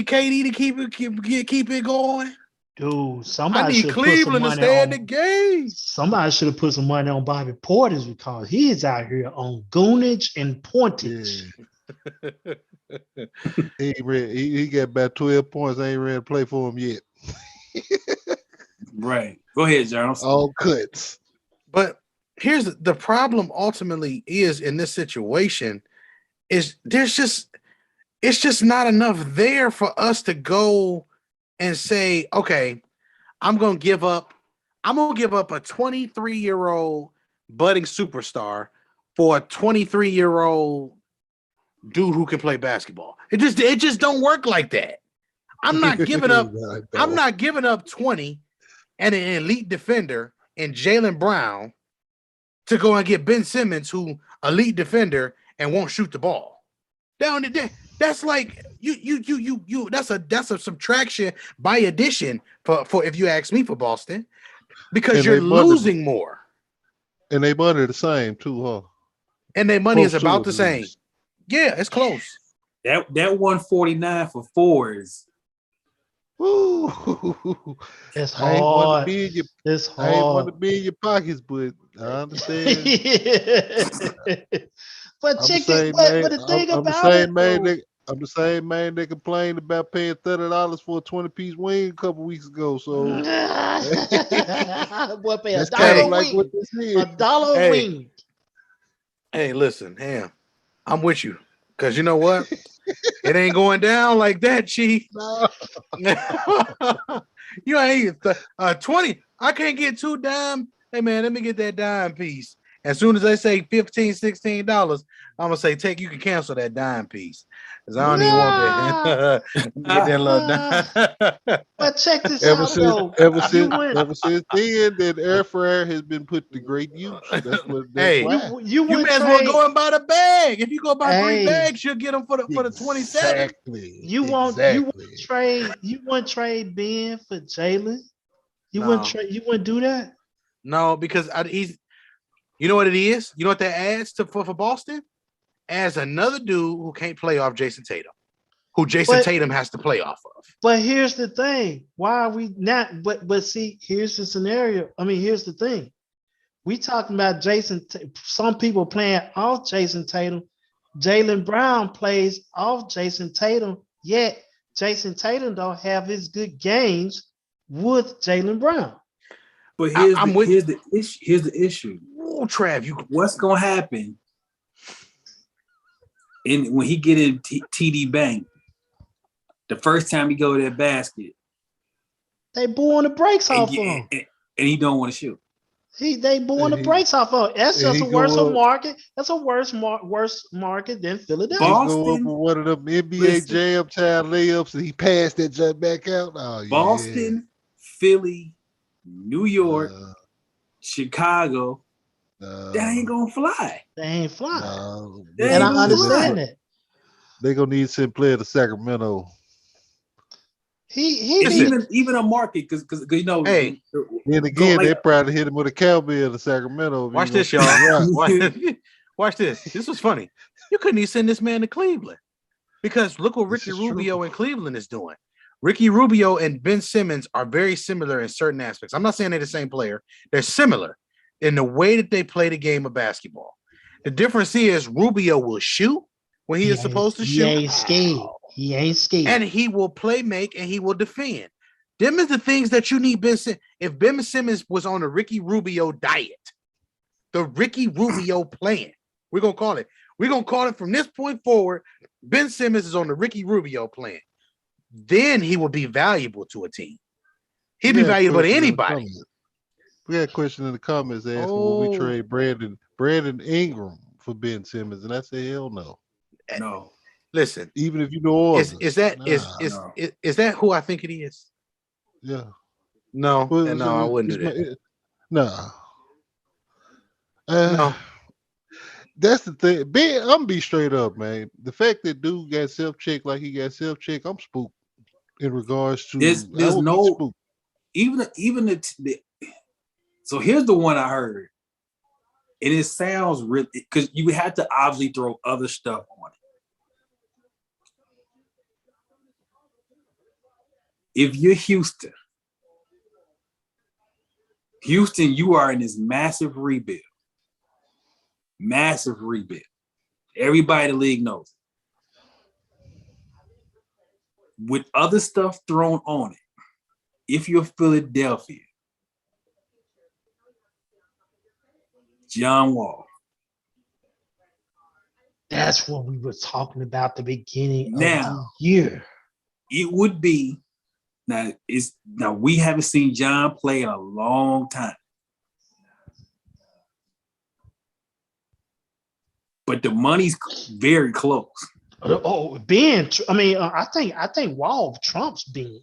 KD to keep it going. Dude, I somebody need should put some Cleveland to money stay in the on. game. Somebody should have put some money on Bobby Portis because he is out here on goonage and pointage. He got about 12 points. I ain't ready to play for him yet. Right. Go ahead, Jerm. All cuts. But here's the problem ultimately is in this situation is it's just not enough there for us to go and say, okay, I'm gonna give up a 23-year-old budding superstar for a 23-year-old dude who can play basketball. It just don't work like that. I'm not giving up 20 and an elite defender and Jaylen Brown to go and get Ben Simmons, who elite defender and won't shoot the ball. Down there, that's like you. That's a subtraction by addition for if you ask me for Boston, because And you're they money- losing more, And they money the same too, huh? and their money is Close to about it, the at same. least. Yeah, it's close. That 149 for four is Woo. It's I ain't want to hard. be in your It's I ain't want to hard. be in your pockets, but I understand. But I'm the check it. same But man. the thing I'm the about it, same man. though, I'm the same man that complained about paying $30 for a 20-piece wing a couple weeks ago. So boy, pay a that's kind dollar of like what wing. this A is. dollar Hey. wing. Hey, listen, Hamm, I'm with you, because you know what? It ain't going down like that, Chief. No. You ain't 20. I can't get $2. Hey man, let me get that dime piece. As soon as they say $15, $16, I'm gonna say, you can cancel that dime piece. Because I don't even want that. Let me get that little dime. But check this Ever out, since, though. ever You since, went, ever since then, that air fryer has been put to great use. That's Hey, why. you You went may as well trade. go and buy the bag. If you go buy 3 Hey, bags, you'll get them for the 27. Exactly. you want trade. You want trade Ben for Jalen. You No. wouldn't trade. You wouldn't do that. No, because he's. You know what it is? You know what that adds for Boston? Adds another dude who can't play off Jason Tatum, who Jason Tatum has to play off of. But here's the thing. Why are we not? But see, here's the scenario. I mean, here's the thing. We talking about Jason. Some people playing off Jason Tatum. Jaylen Brown plays off Jason Tatum. Yet Jason Tatum don't have his good games with Jaylen Brown. but here's I'm the issue. Ooh, Trav, What's gonna happen when he get in TD Bank the first time he go to that basket They blowing the brakes and, off of him. and he don't want to shoot? They blowing the brakes off of him. That's and just he a worse go up- market. That's a worse market than Philadelphia. He Boston, go up with one of them NBA listen. jam time layups and he passed that jump back out. Oh yeah. Boston, Philly, New York, Chicago. That ain't gonna fly. They ain't flying. No, And I gonna understand fly. that. They gonna need Sinclair to Sacramento. He It's need, even a market because you know. Hey. Then again, like- they probably hit him with a cowbell to Sacramento. if he watch gonna this, keep y'all. it right. Watch this. This was funny. You couldn't even send this man to Cleveland because look what This Ricky is true. Rubio in Cleveland is doing. Ricky Rubio and Ben Simmons are very similar in certain aspects. I'm not saying they're the same player. They're similar in the way that they play the game of basketball. The difference is Rubio will shoot when he is supposed to he shoot. ain't scared. He ain't scared. And he will play make and he will defend. Them is the things that you need Ben Simmons. If Ben Simmons was on a Ricky Rubio diet, the Ricky Rubio plan, we're going to call it. We're going to call it from this point forward, Ben Simmons is on the Ricky Rubio plan. Then he will be valuable to a team. He'd be valuable to anybody. We had a question in the comments asking will we trade Brandon Ingram for Ben Simmons, and I say hell no. No. Listen, Even if you know all is that who I think it is? Yeah. No, Well, no, I wouldn't do that. Nah. No. That's the thing. I'm gonna be straight up, man. The fact that dude got self checked like he got self checked, I'm spooked. In regards to, I There's would be no spooked. even so here's the one I heard, and it sounds really because you would have to obviously throw other stuff on it. If you're Houston, you are in this massive rebuild. Massive rebuild. Everybody in the league knows it. With other stuff thrown on it, if you're Philadelphia, John Wall. That's what we were talking about the beginning of Now, the year. it would be now we haven't seen John play in a long time. But the money's very close. Oh, Ben. I think Wall trumps Ben.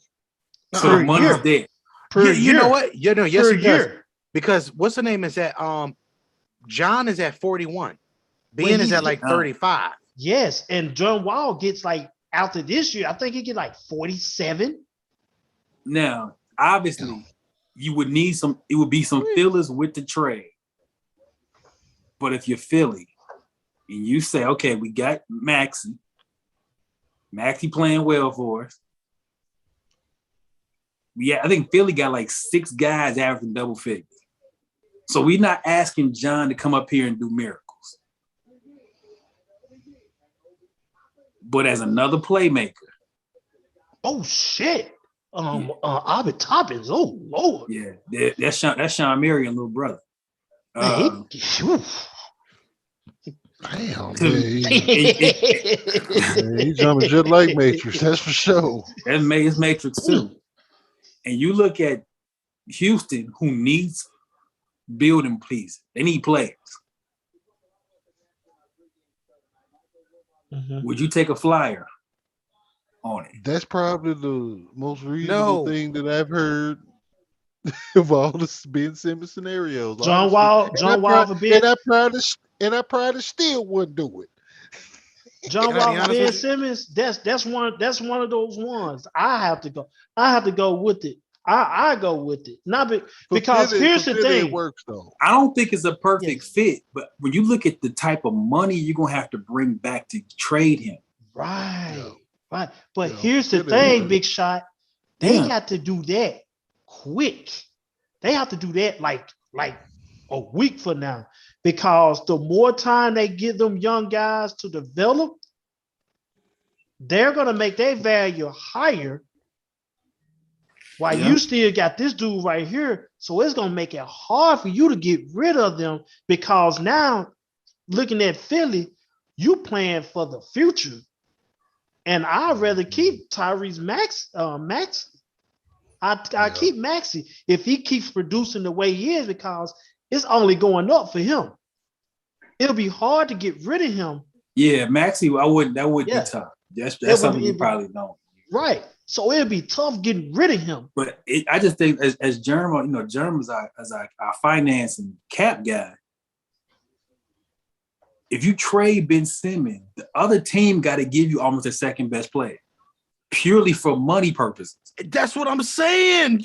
So the money's year. there. Per You know what? Yes, per it does. year. Because what's the name is that? John is at 41. Ben Well, is at like 35. Yes, and John Wall gets like after this year, I think he get like 47. Now, obviously, you would need some. It would be some fillers with the trade. But if you're Philly, and you say, okay, we got Maxey playing well for us. Yeah, I think Philly got like 6 guys averaging double figures. So we're not asking John to come up here and do miracles. But as another playmaker. Oh shit. Albert Toppins. Oh Lord. Yeah, that's Sean Marion, little brother. Damn, man. He jumping just like Matrix, that's for sure. That's Matrix too. And you look at Houston, who needs building pieces. They need players. Mm-hmm. Would you take a flyer on it? That's probably the most reasonable thing that I've heard of all the Ben Simmons scenarios. John Wall for Ben. And I probably still wouldn't do it. John Wall for Ben Simmons. That's one of those ones. I have to go with it. I go with it. Not because here's the thing. It works though. I don't think it's a perfect fit, but when you look at the type of money you're gonna have to bring back to trade him. Right. But here's the thing, Big Shot. They got to do that quick. They have to do that like a week from now, because the more time they give them young guys to develop, they're gonna make their value higher. While you still got this dude right here, so it's gonna make it hard for you to get rid of them, because now looking at Philly, you playing for the future. And I'd rather keep Tyrese Maxey. I keep Maxey if he keeps producing the way he is, because it's only going up for him. It'll be hard to get rid of him. Yeah, Maxey, that would be tough. That's something you probably don't. Right. So it'll be tough getting rid of him. But I just think as Jerm, Jerm is our finance and cap guy. If you trade Ben Simmons, the other team got to give you almost a second best player, purely for money purposes. That's what I'm saying.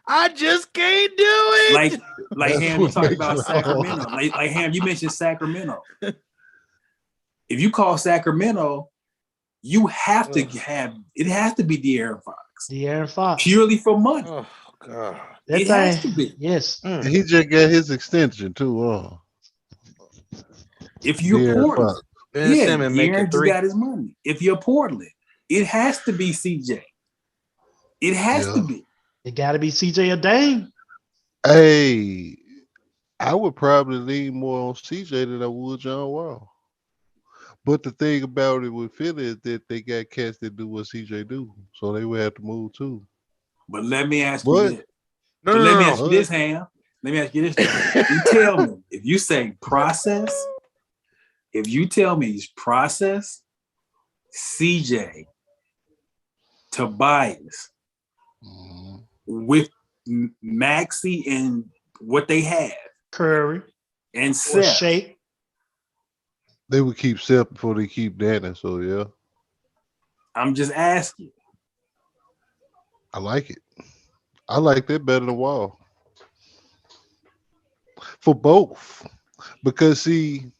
I just can't do it. Like Hamm, you talked about Sacramento. Like Hamm, you mentioned Sacramento. If you call Sacramento, you have to it has to be De'Aaron Fox. De'Aaron Fox. Purely for money. Oh God. It has to be. Yes. And he just got his extension too. If you're Portland, De'Aaron just got his money. If you're Portland, it has to be CJ. It has to be. It got to be CJ or Dame. Hey, I would probably lean more on CJ than I would John Wall. But the thing about it with Philly is that they got cats that do what CJ do, so they would have to move too. But let me ask you this. Let me ask you this, Hamm. Let me ask you this. You tell me, if you say process, if you tell me it's process, CJ, Tobias, with Maxey and what they have, Curry, And Or Seth. Shake. They would keep Seth before they keep Danny. So yeah, I'm just asking. I like it. I like that better than Wall for both because see,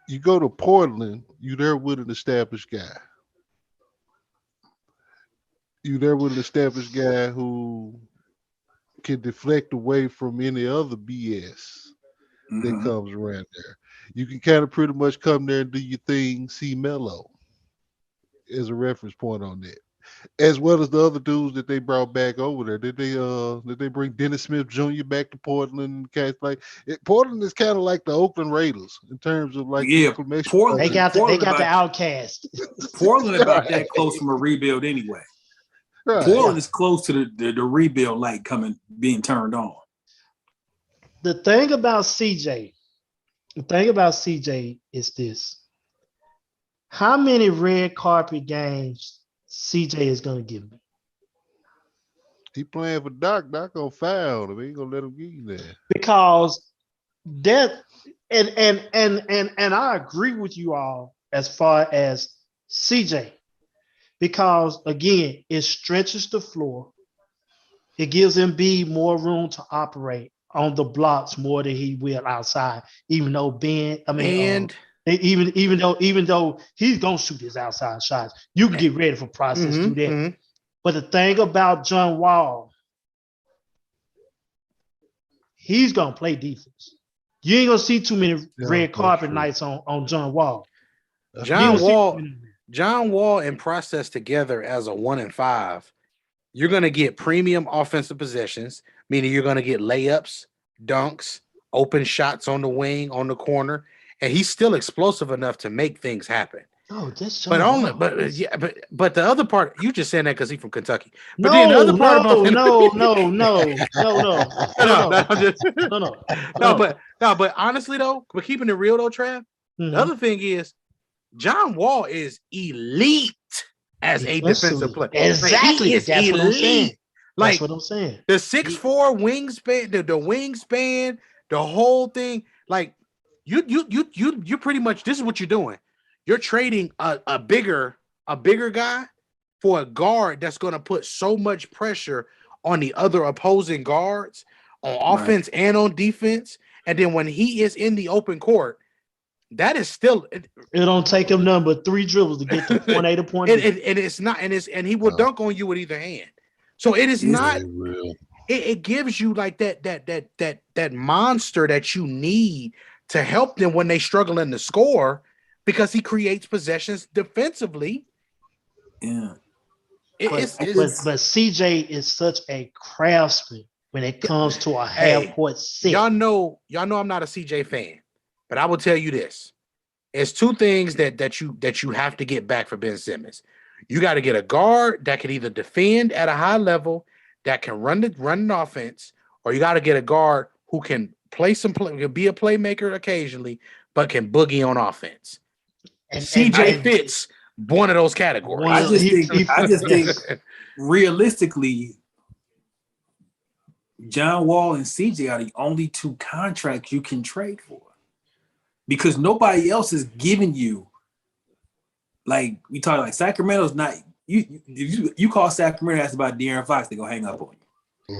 you go to Portland, you there with an established guy. You there with an established guy who can deflect away from any other BS that Mhm. comes around there. You can kind of pretty much come there and do your thing, see Mello as a reference point on that. As well as the other dudes that they brought back over there. Did they bring Dennis Smith Jr. back to Portland? Cats like Portland is kind of like the Oakland Raiders in terms of like Yeah, information. Portland- They got the Portland about- outcast. Portland about Right. that close from a rebuild anyway. Right. Portland is close to the rebuild light being turned on. The thing about CJ is this. How many red carpet games CJ is gonna give me? He playing for Doc. Doc gonna foul him. He ain't gonna let him get you there. Because that and I agree with you all as far as CJ, because again, it stretches the floor. It gives Embiid more room to operate on the blocks more than he will outside. Even though even though he's gonna shoot his outside shots, you can get ready for process do that. But the thing about John Wall, he's gonna play defense. You ain't gonna see too many red carpet nights on John Wall. John Wall and process together as a 1 and 5. You're going to get premium offensive possessions, meaning you're going to get layups, dunks, open shots on the wing, on the corner, and he's still explosive enough to make things happen. Oh, that's John but only, Wall. but the other part, you just saying that because he's from Kentucky. But No, then the other part about but honestly though, but keeping it real though, Trav, the other thing is John Wall is elite as a defensive player. Exactly. Like, That's elite. what I'm saying. Like, that's what I'm saying. The 6'4" wingspan, the wingspan, the whole thing. Like you pretty much, this is what you're doing. You're trading a bigger guy for a guard that's going to put so much pressure on the other opposing guards on offense and on defense. And then when he is in the open court, that is still it don't take him number 3 dribbles to get to point A to point B. And he will dunk on you with either hand. So it is not real. It gives you like that monster that you need to help them when they struggle in the score, because he creates possessions defensively. Yeah. But CJ is such a craftsman when it comes to a half-court set. Y'all know I'm not a CJ fan, but I will tell you this. It's 2 things that you have to get back for Ben Simmons. You got to get a guard that can either defend at a high level, that can run an offense, or you got to get a guard who can be a playmaker occasionally, but can boogie on offense. And CJ fits one of those categories. I just think realistically, John Wall and CJ are the only 2 contracts you can trade for, because nobody else is giving you, like we talk like Sacramento's not you call Sacramento, ask about De'Aaron Fox, they're gonna hang up on you.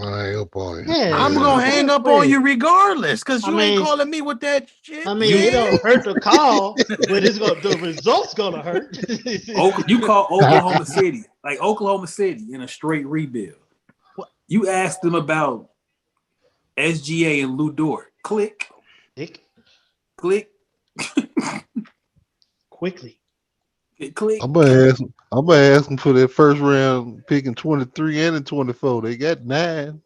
Hang up on you. Yeah, I'm gonna hang up on you regardless, because you ain't calling me with that shit. I mean, it don't hurt to call, but the results gonna hurt. You call Oklahoma City, like Oklahoma City in a straight rebuild. You ask them about SGA and Lou Dort. Click. Quickly. Click. I'm gonna ask them for their first round pick in 23 and in 24. They got 9.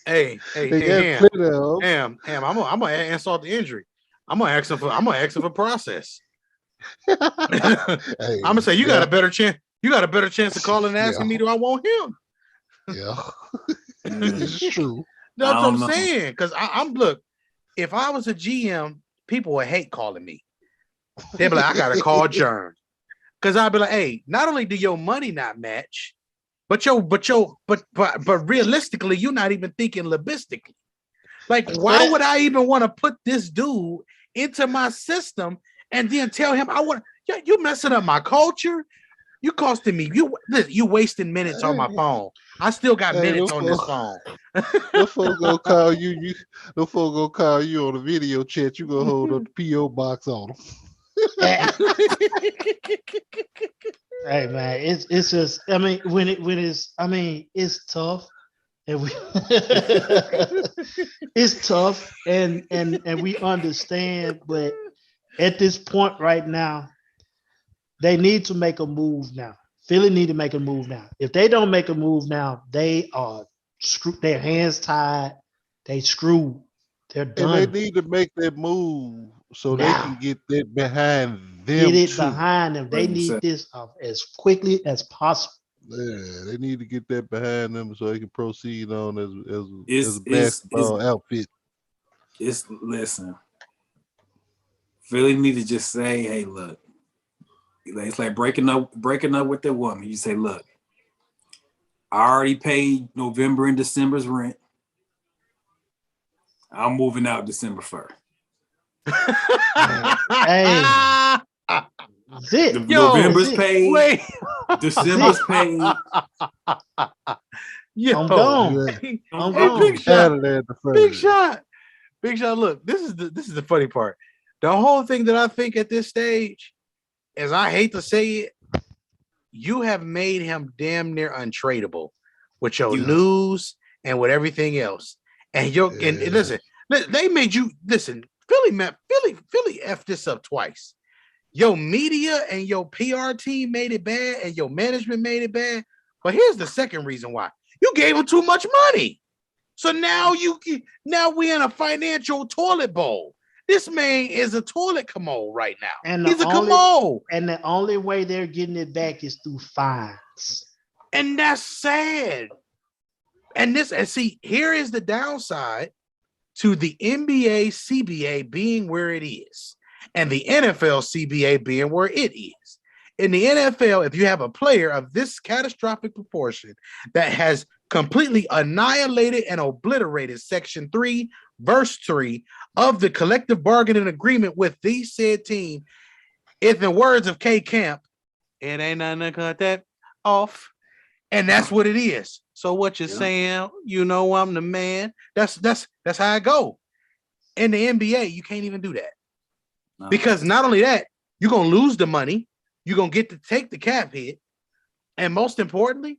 Hey, Hamm, I'm gonna insult the injury. I'm gonna ask him for process. I'm gonna say you got a better chance. You got a better chance of calling and asking me, do I want him? Yeah, this is true. That's what I'm saying. Because I'm look, if I was a GM, people would hate calling me. They'd be like, I gotta call Jerm. Because I'd be like, hey, not only do your money not match, but realistically, you're not even thinking logistically. Like, why would I even want to put this dude into my system and then tell him you messing up my culture? You costing me. You wasting minutes on my phone. I still got minutes on this phone. The folks gonna call you. The folks gonna call you on the video chat. You gonna hold up the PO box on them. Hey man, it's just. I mean, it's tough, and it's tough, and we understand, but at this point right now, they need to make a move now. Philly need to make a move now. If they don't make a move now, they are screwed. Their hands tied. They screwed. They're done. And they need to make that move so now. they can get that behind them. Get it too. behind them. They need this as quickly as possible. Yeah, they need to get that behind them so they can proceed on as a basketball outfit. Listen. Philly need to just say, hey, look. It's like breaking up with their woman. You say, look, I already paid November and December's rent. I'm moving out December 1st. Hey. November's paid. Wait. December's paid. I'm gone. I'm gone. Big shot. Big shot. Look, this is the funny part. The whole thing that I think at this stage, as I hate to say it, you have made him damn near untradeable with your news and with everything else. And and listen, they made you listen. Philly effed this up twice. Your media and your PR team made it bad, and your management made it bad. But here's the second reason why: you gave him too much money. So now we in a financial toilet bowl. This man is a toilet commode right now. And he's a commode. And the only way they're getting it back is through fines. And that's sad. And see, here is the downside to the NBA CBA being where it is, and the NFL CBA being where it is. In the NFL, if you have a player of this catastrophic proportion that has completely annihilated and obliterated Section 3, Verse 3 of the collective bargaining agreement with the said team, in the words of K Camp, it ain't nothing to cut that off. And that's what it is. So what you're saying, I'm the man. That's how I go. In the NBA, you can't even do that. No. Because not only that, you're going to lose the money. You're going to get to take the cap hit. And most importantly,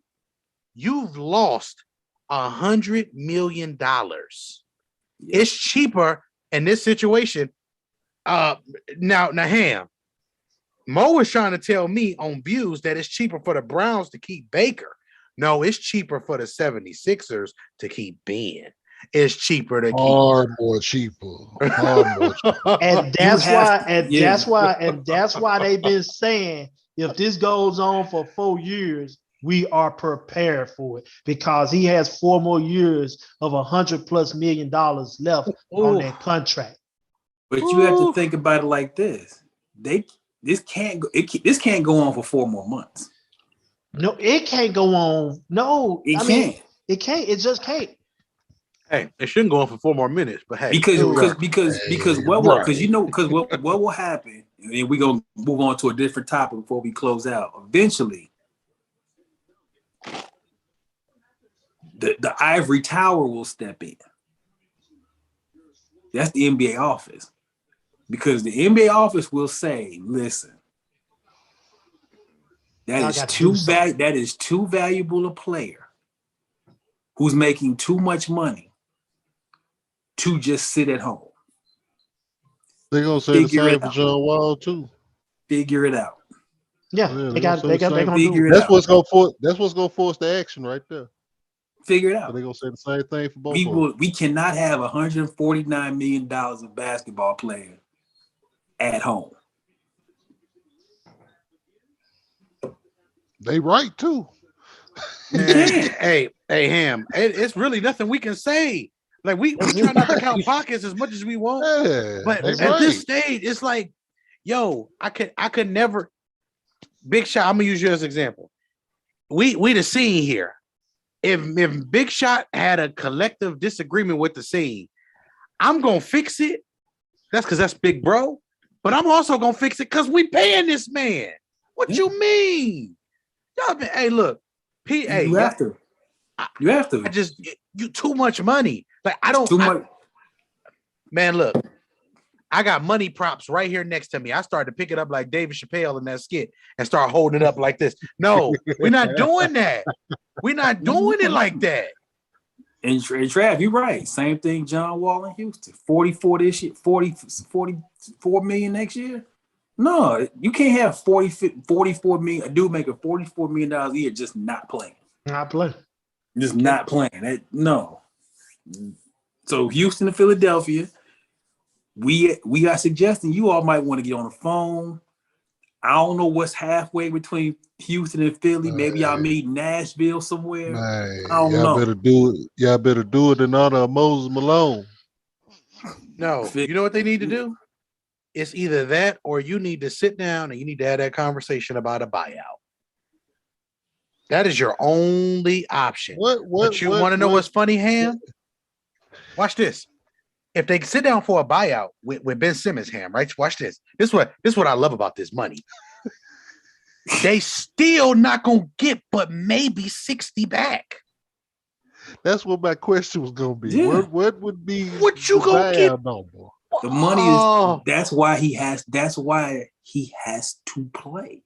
you've lost $100 million. It's cheaper in this situation. Now, Hamm, Mo was trying to tell me on views that it's cheaper for the Browns to keep Baker. No, it's cheaper for the 76ers to keep Ben. It's cheaper to keep more cheaper. And that's why they've been saying if this goes on for 4 years, we are prepared for it because he has 4 more years of $100+ million left on that contract. But you have to think about it like this: this can't go on for 4 more months. No, it can't go on. No, it can't. It can't. It just can't. Hey, it shouldn't go on for 4 more minutes. But hey, because what will happen? And we're gonna move on to a different topic before we close out. Eventually, the ivory tower will step in. That's the NBA office. Because the NBA office will say, listen, that is too valuable a player who's making too much money to just sit at home. They're gonna say the same for John Wall too. Figure it out. Yeah, they're gonna do it. That's what's gonna force the action right there. Figure it out. So they're gonna say the same thing for both. We cannot have $149 million of basketball player at home. They right too. Hey, Hamm, it's really nothing we can say. Like we try not to count pockets as much as we want, but at this stage, it's like, yo, I could never. Big shot. I'm gonna use you as an example. we the scene here. If Big Shot had a collective disagreement with the scene, I'm gonna fix it. That's because that's Big Bro. But I'm also gonna fix it because we paying this man. What you mean? Y'all been, hey, look, You have to. You have to. I just you too much money. Like I don't Too much. Man, look, I got money props right here next to me. I started to pick it up like David Chappelle in that skit and start holding it up like this. No, we're not doing that. We're not doing it like that. And Trav, you're right. Same thing, John Wall in Houston. 44 this year, 44 million next year. No, you can't have 44 million. A dude making $44 million a year just not playing. Not playing. Just not playing. No. So Houston and Philadelphia, we are suggesting you all might want to get on the phone. I don't know what's halfway between Houston and Philly. Maybe y'all meet Nashville somewhere. Man, I don't know. better do it. Y'all better do it in honor of Moses Malone. No, you know what they need to do? It's either that or you need to sit down and you need to have that conversation about a buyout. That is your only option. But you want to know what's funny, Hamm? Watch this. If they sit down for a buyout with Ben Simmons, Hamm, right? Watch this. This is what I love about this money. They still not gonna get but maybe 60 back. That's what my question was gonna be. Yeah. What would be What you gonna get? Number? The money is that's why he has to play.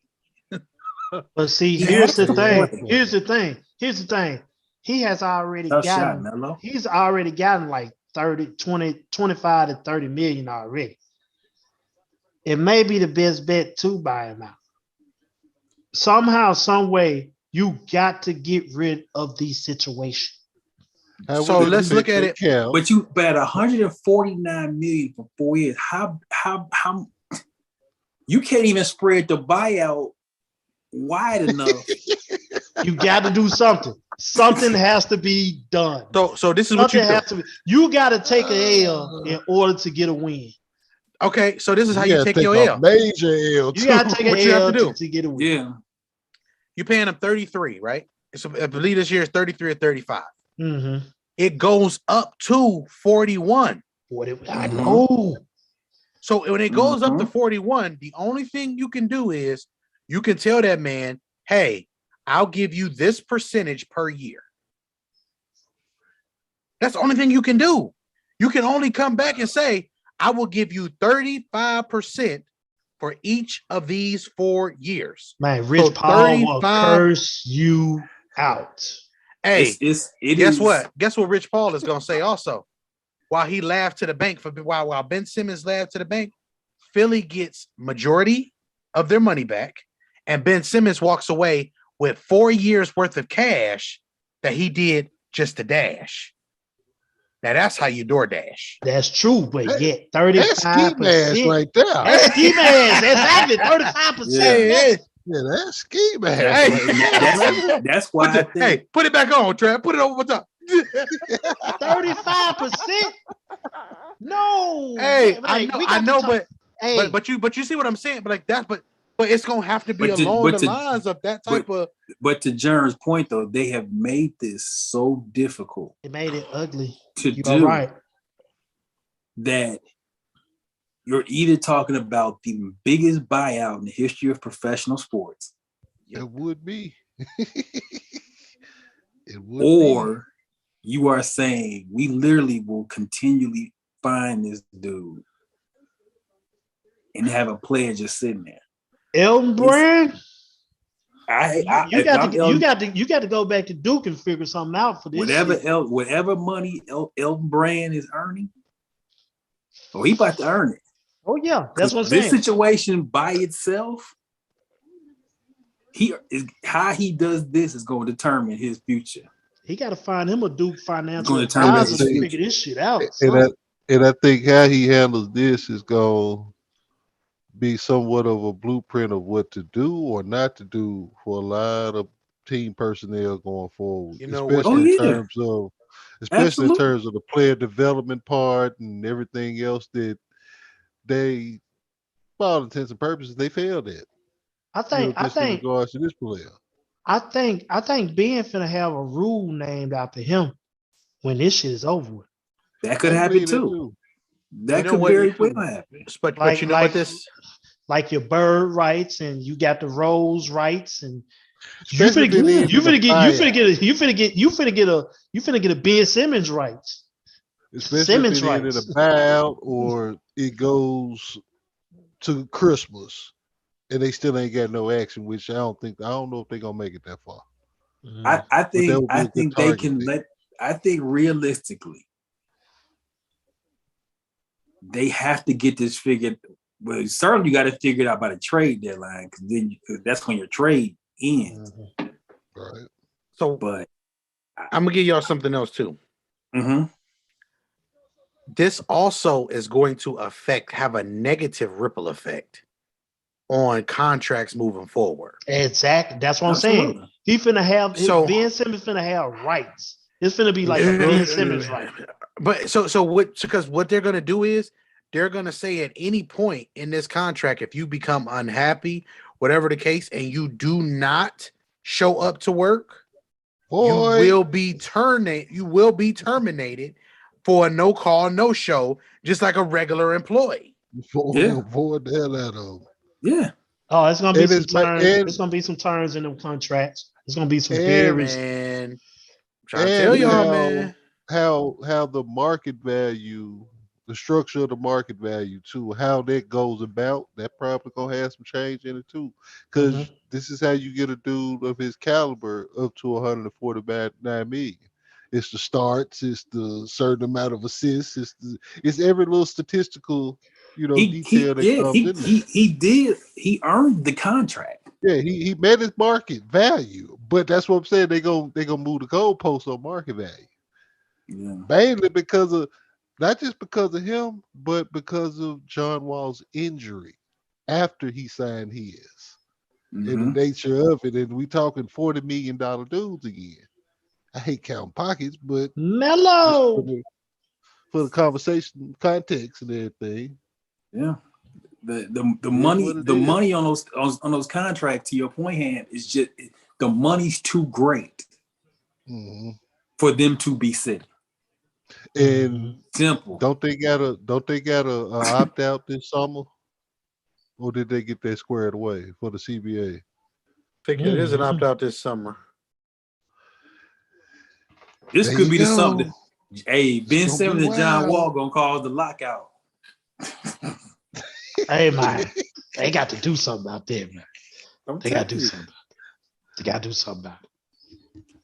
But see, here's the thing. He has already gotten he's already gotten like 30, 20, 25 to 30 million already. It may be the best bet to buy him out. Somehow, some way, you got to get rid of these situations. So let's look at it. But you bet 149 million for 4 years. How you can't even spread the buyout wide enough. You got to do something. Something has to be done. So this is what you do. You got to take an L in order to get a win. Okay, so this is how you take your L. Major L. You got to take an L to get a win. Yeah. You're paying them 33, right? So I believe this year is 33 or 35. Mm-hmm. It goes up to 41. I know. So when it goes up to 41, the only thing you can do is you can tell that man, hey, I'll give you this percentage per year. That's the only thing you can do. You can only come back and say, I will give you 35% for each of these 4 years. Man, Rich Paul will curse you out. Hey, guess what? Guess what Rich Paul is going to say also? While he laughed to the bank, while Ben Simmons laughed to the bank, Philly gets majority of their money back, and Ben Simmons walks away with 4 years worth of cash that he did just to dash. Now that's how you DoorDash. That's true, but yet 35% right there. That's ski mask. Exactly, 35%. Yeah, that's ski mask. That's why. Hey, put it back on, Trav. Put it over the top. 35%. No. Hey, I know, but you see what I'm saying? But it's gonna have to be along the lines of that type of. But to Jerm's point, though, they have made this so difficult. It made it ugly to do. Right. That you're either talking about the biggest buyout in the history of professional sports. It would be. Or you are saying we literally will continually find this dude and have a player just sitting there. Elton Brand. You got to go back to Duke and figure something out for this. Whatever money Elton Brand is earning, he about to earn it. Oh yeah, that's what I'm saying. This situation by itself, how he does this is going to determine his future. He got to find him a Duke financial advisor to figure this shit out. And I think how he handles this is going to be somewhat of a blueprint of what to do or not to do for a lot of team personnel going forward. Especially in terms of the player development part and everything else that they, for all intents and purposes, they failed at. I think in regards to this player. think Ben finna have a rule named after him when this shit is over with. That could I happen believe that too. That You know could what? very well happen. But you know what this Like your bird rights and you got the rose rights and you Especially finna if it get ends you in a finna get buyout. you finna get a Ben Simmons rights. Especially if Simmons it ended a rights. buyout or it goes to Christmas and they still ain't got no action, which I don't know if they're gonna make it that far. Mhm. I But that think would be a good they target can date. let. I think realistically, they have to get this figured. Well, certainly you got to figure it out by the trade deadline because cause that's when your trade ends. Mhm. Right. so But I'm gonna give y'all something else too. mhm. This also is going to have a negative ripple effect on contracts moving forward. Exactly. That's what I'm saying. Absolutely. He finna have So Ben Simmons finna have rights. It's finna be like a Ben Instructions. Simmons right. but because what they're gonna do is they're gonna say at any point in this contract, if you become unhappy, whatever the case, and you do not show up to work, you Boy, will be terminated for a no call, no show, just like a regular employee. Yeah. avoid the hell out of them. Yeah. Oh, it's gonna be And some it's like terms. It's gonna be some terms in them contracts. It's gonna be some and very Man, I'm trying to tell and y'all, how man. how the market value, the structure of the market value too, how that goes about, that probably gonna have some change in it too. Because Mhm. this is how you get a dude of his caliber up to 149 million. It's the starts, it's the certain amount of assists, it's every little statistical, detail that comes in there. He earned the contract. Yeah, he met his market value, but that's what I'm saying. They gonna move the goalposts on market value. Yeah. Mainly because of not just because of him, but because of John Wall's injury after he signed his and the Mm-hmm. nature of it. And we talking $40 million dudes again. I hate counting pockets, but just for Mellow. the conversation context and everything, Yeah. The it is what it is. money on those contracts, to your point, hand, is just the money's too great Mhm. for them to be sitting. Mhm. And Simple. don't they gotta opt out this summer, or did they get that squared away for the CBA? Think it is an opt Mhm. out this summer. This There could you be the go. something. Hey, It's Ben gonna be Simmons and John Wall wild. gonna cause the lockout. Hey man, they got to do something out there, man. I'm They gotta telling do you. something. They gotta do something about it.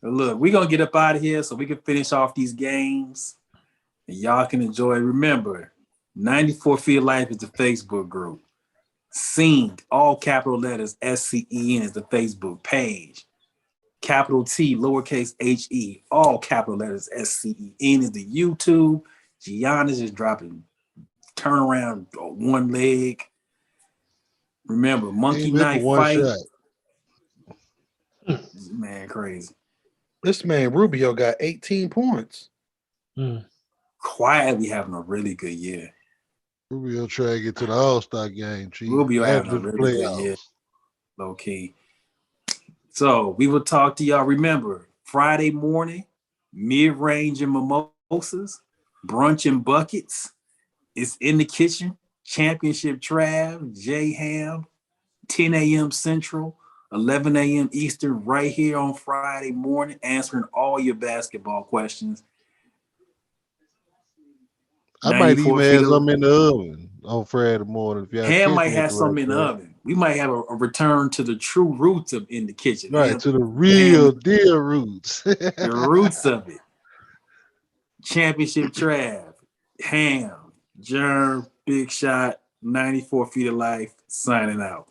Look, we're gonna get up out of here so we can finish off these games and y'all can enjoy. Remember, 94 Feet of Life is the Facebook group. Sing, all capital letters, SCEN is the Facebook page. Capital T, lowercase HE, all capital letters, SCEN is the YouTube. Giannis is dropping turnaround one leg. Remember, Monkey Ain't meant for Knife one Fight. shot. Man, crazy. This man Rubio got 18 points. Mm. Quietly having a really good year. Rubio try to get to the All-Star game, Chief. Rubio having After a the really good year, playoffs. low key. So we will talk to y'all. Remember, Friday morning, mid-range and mimosas, brunch and buckets. It's in the kitchen. Championship Trav, J Ham, 10 a.m. Central, 11 a.m. Eastern, right here on Friday morning, answering all your basketball questions. I might 94 even feet have of some in the oven on Friday morning if y'all Ham might cooking it have the right something in the way. oven. We might have a return to the true roots of in the kitchen. Right, Ham, to the the real ham, deal roots. the roots of it. Championship Trav, Ham, Jerm, Big Shot, 94 Feet of Life, signing out.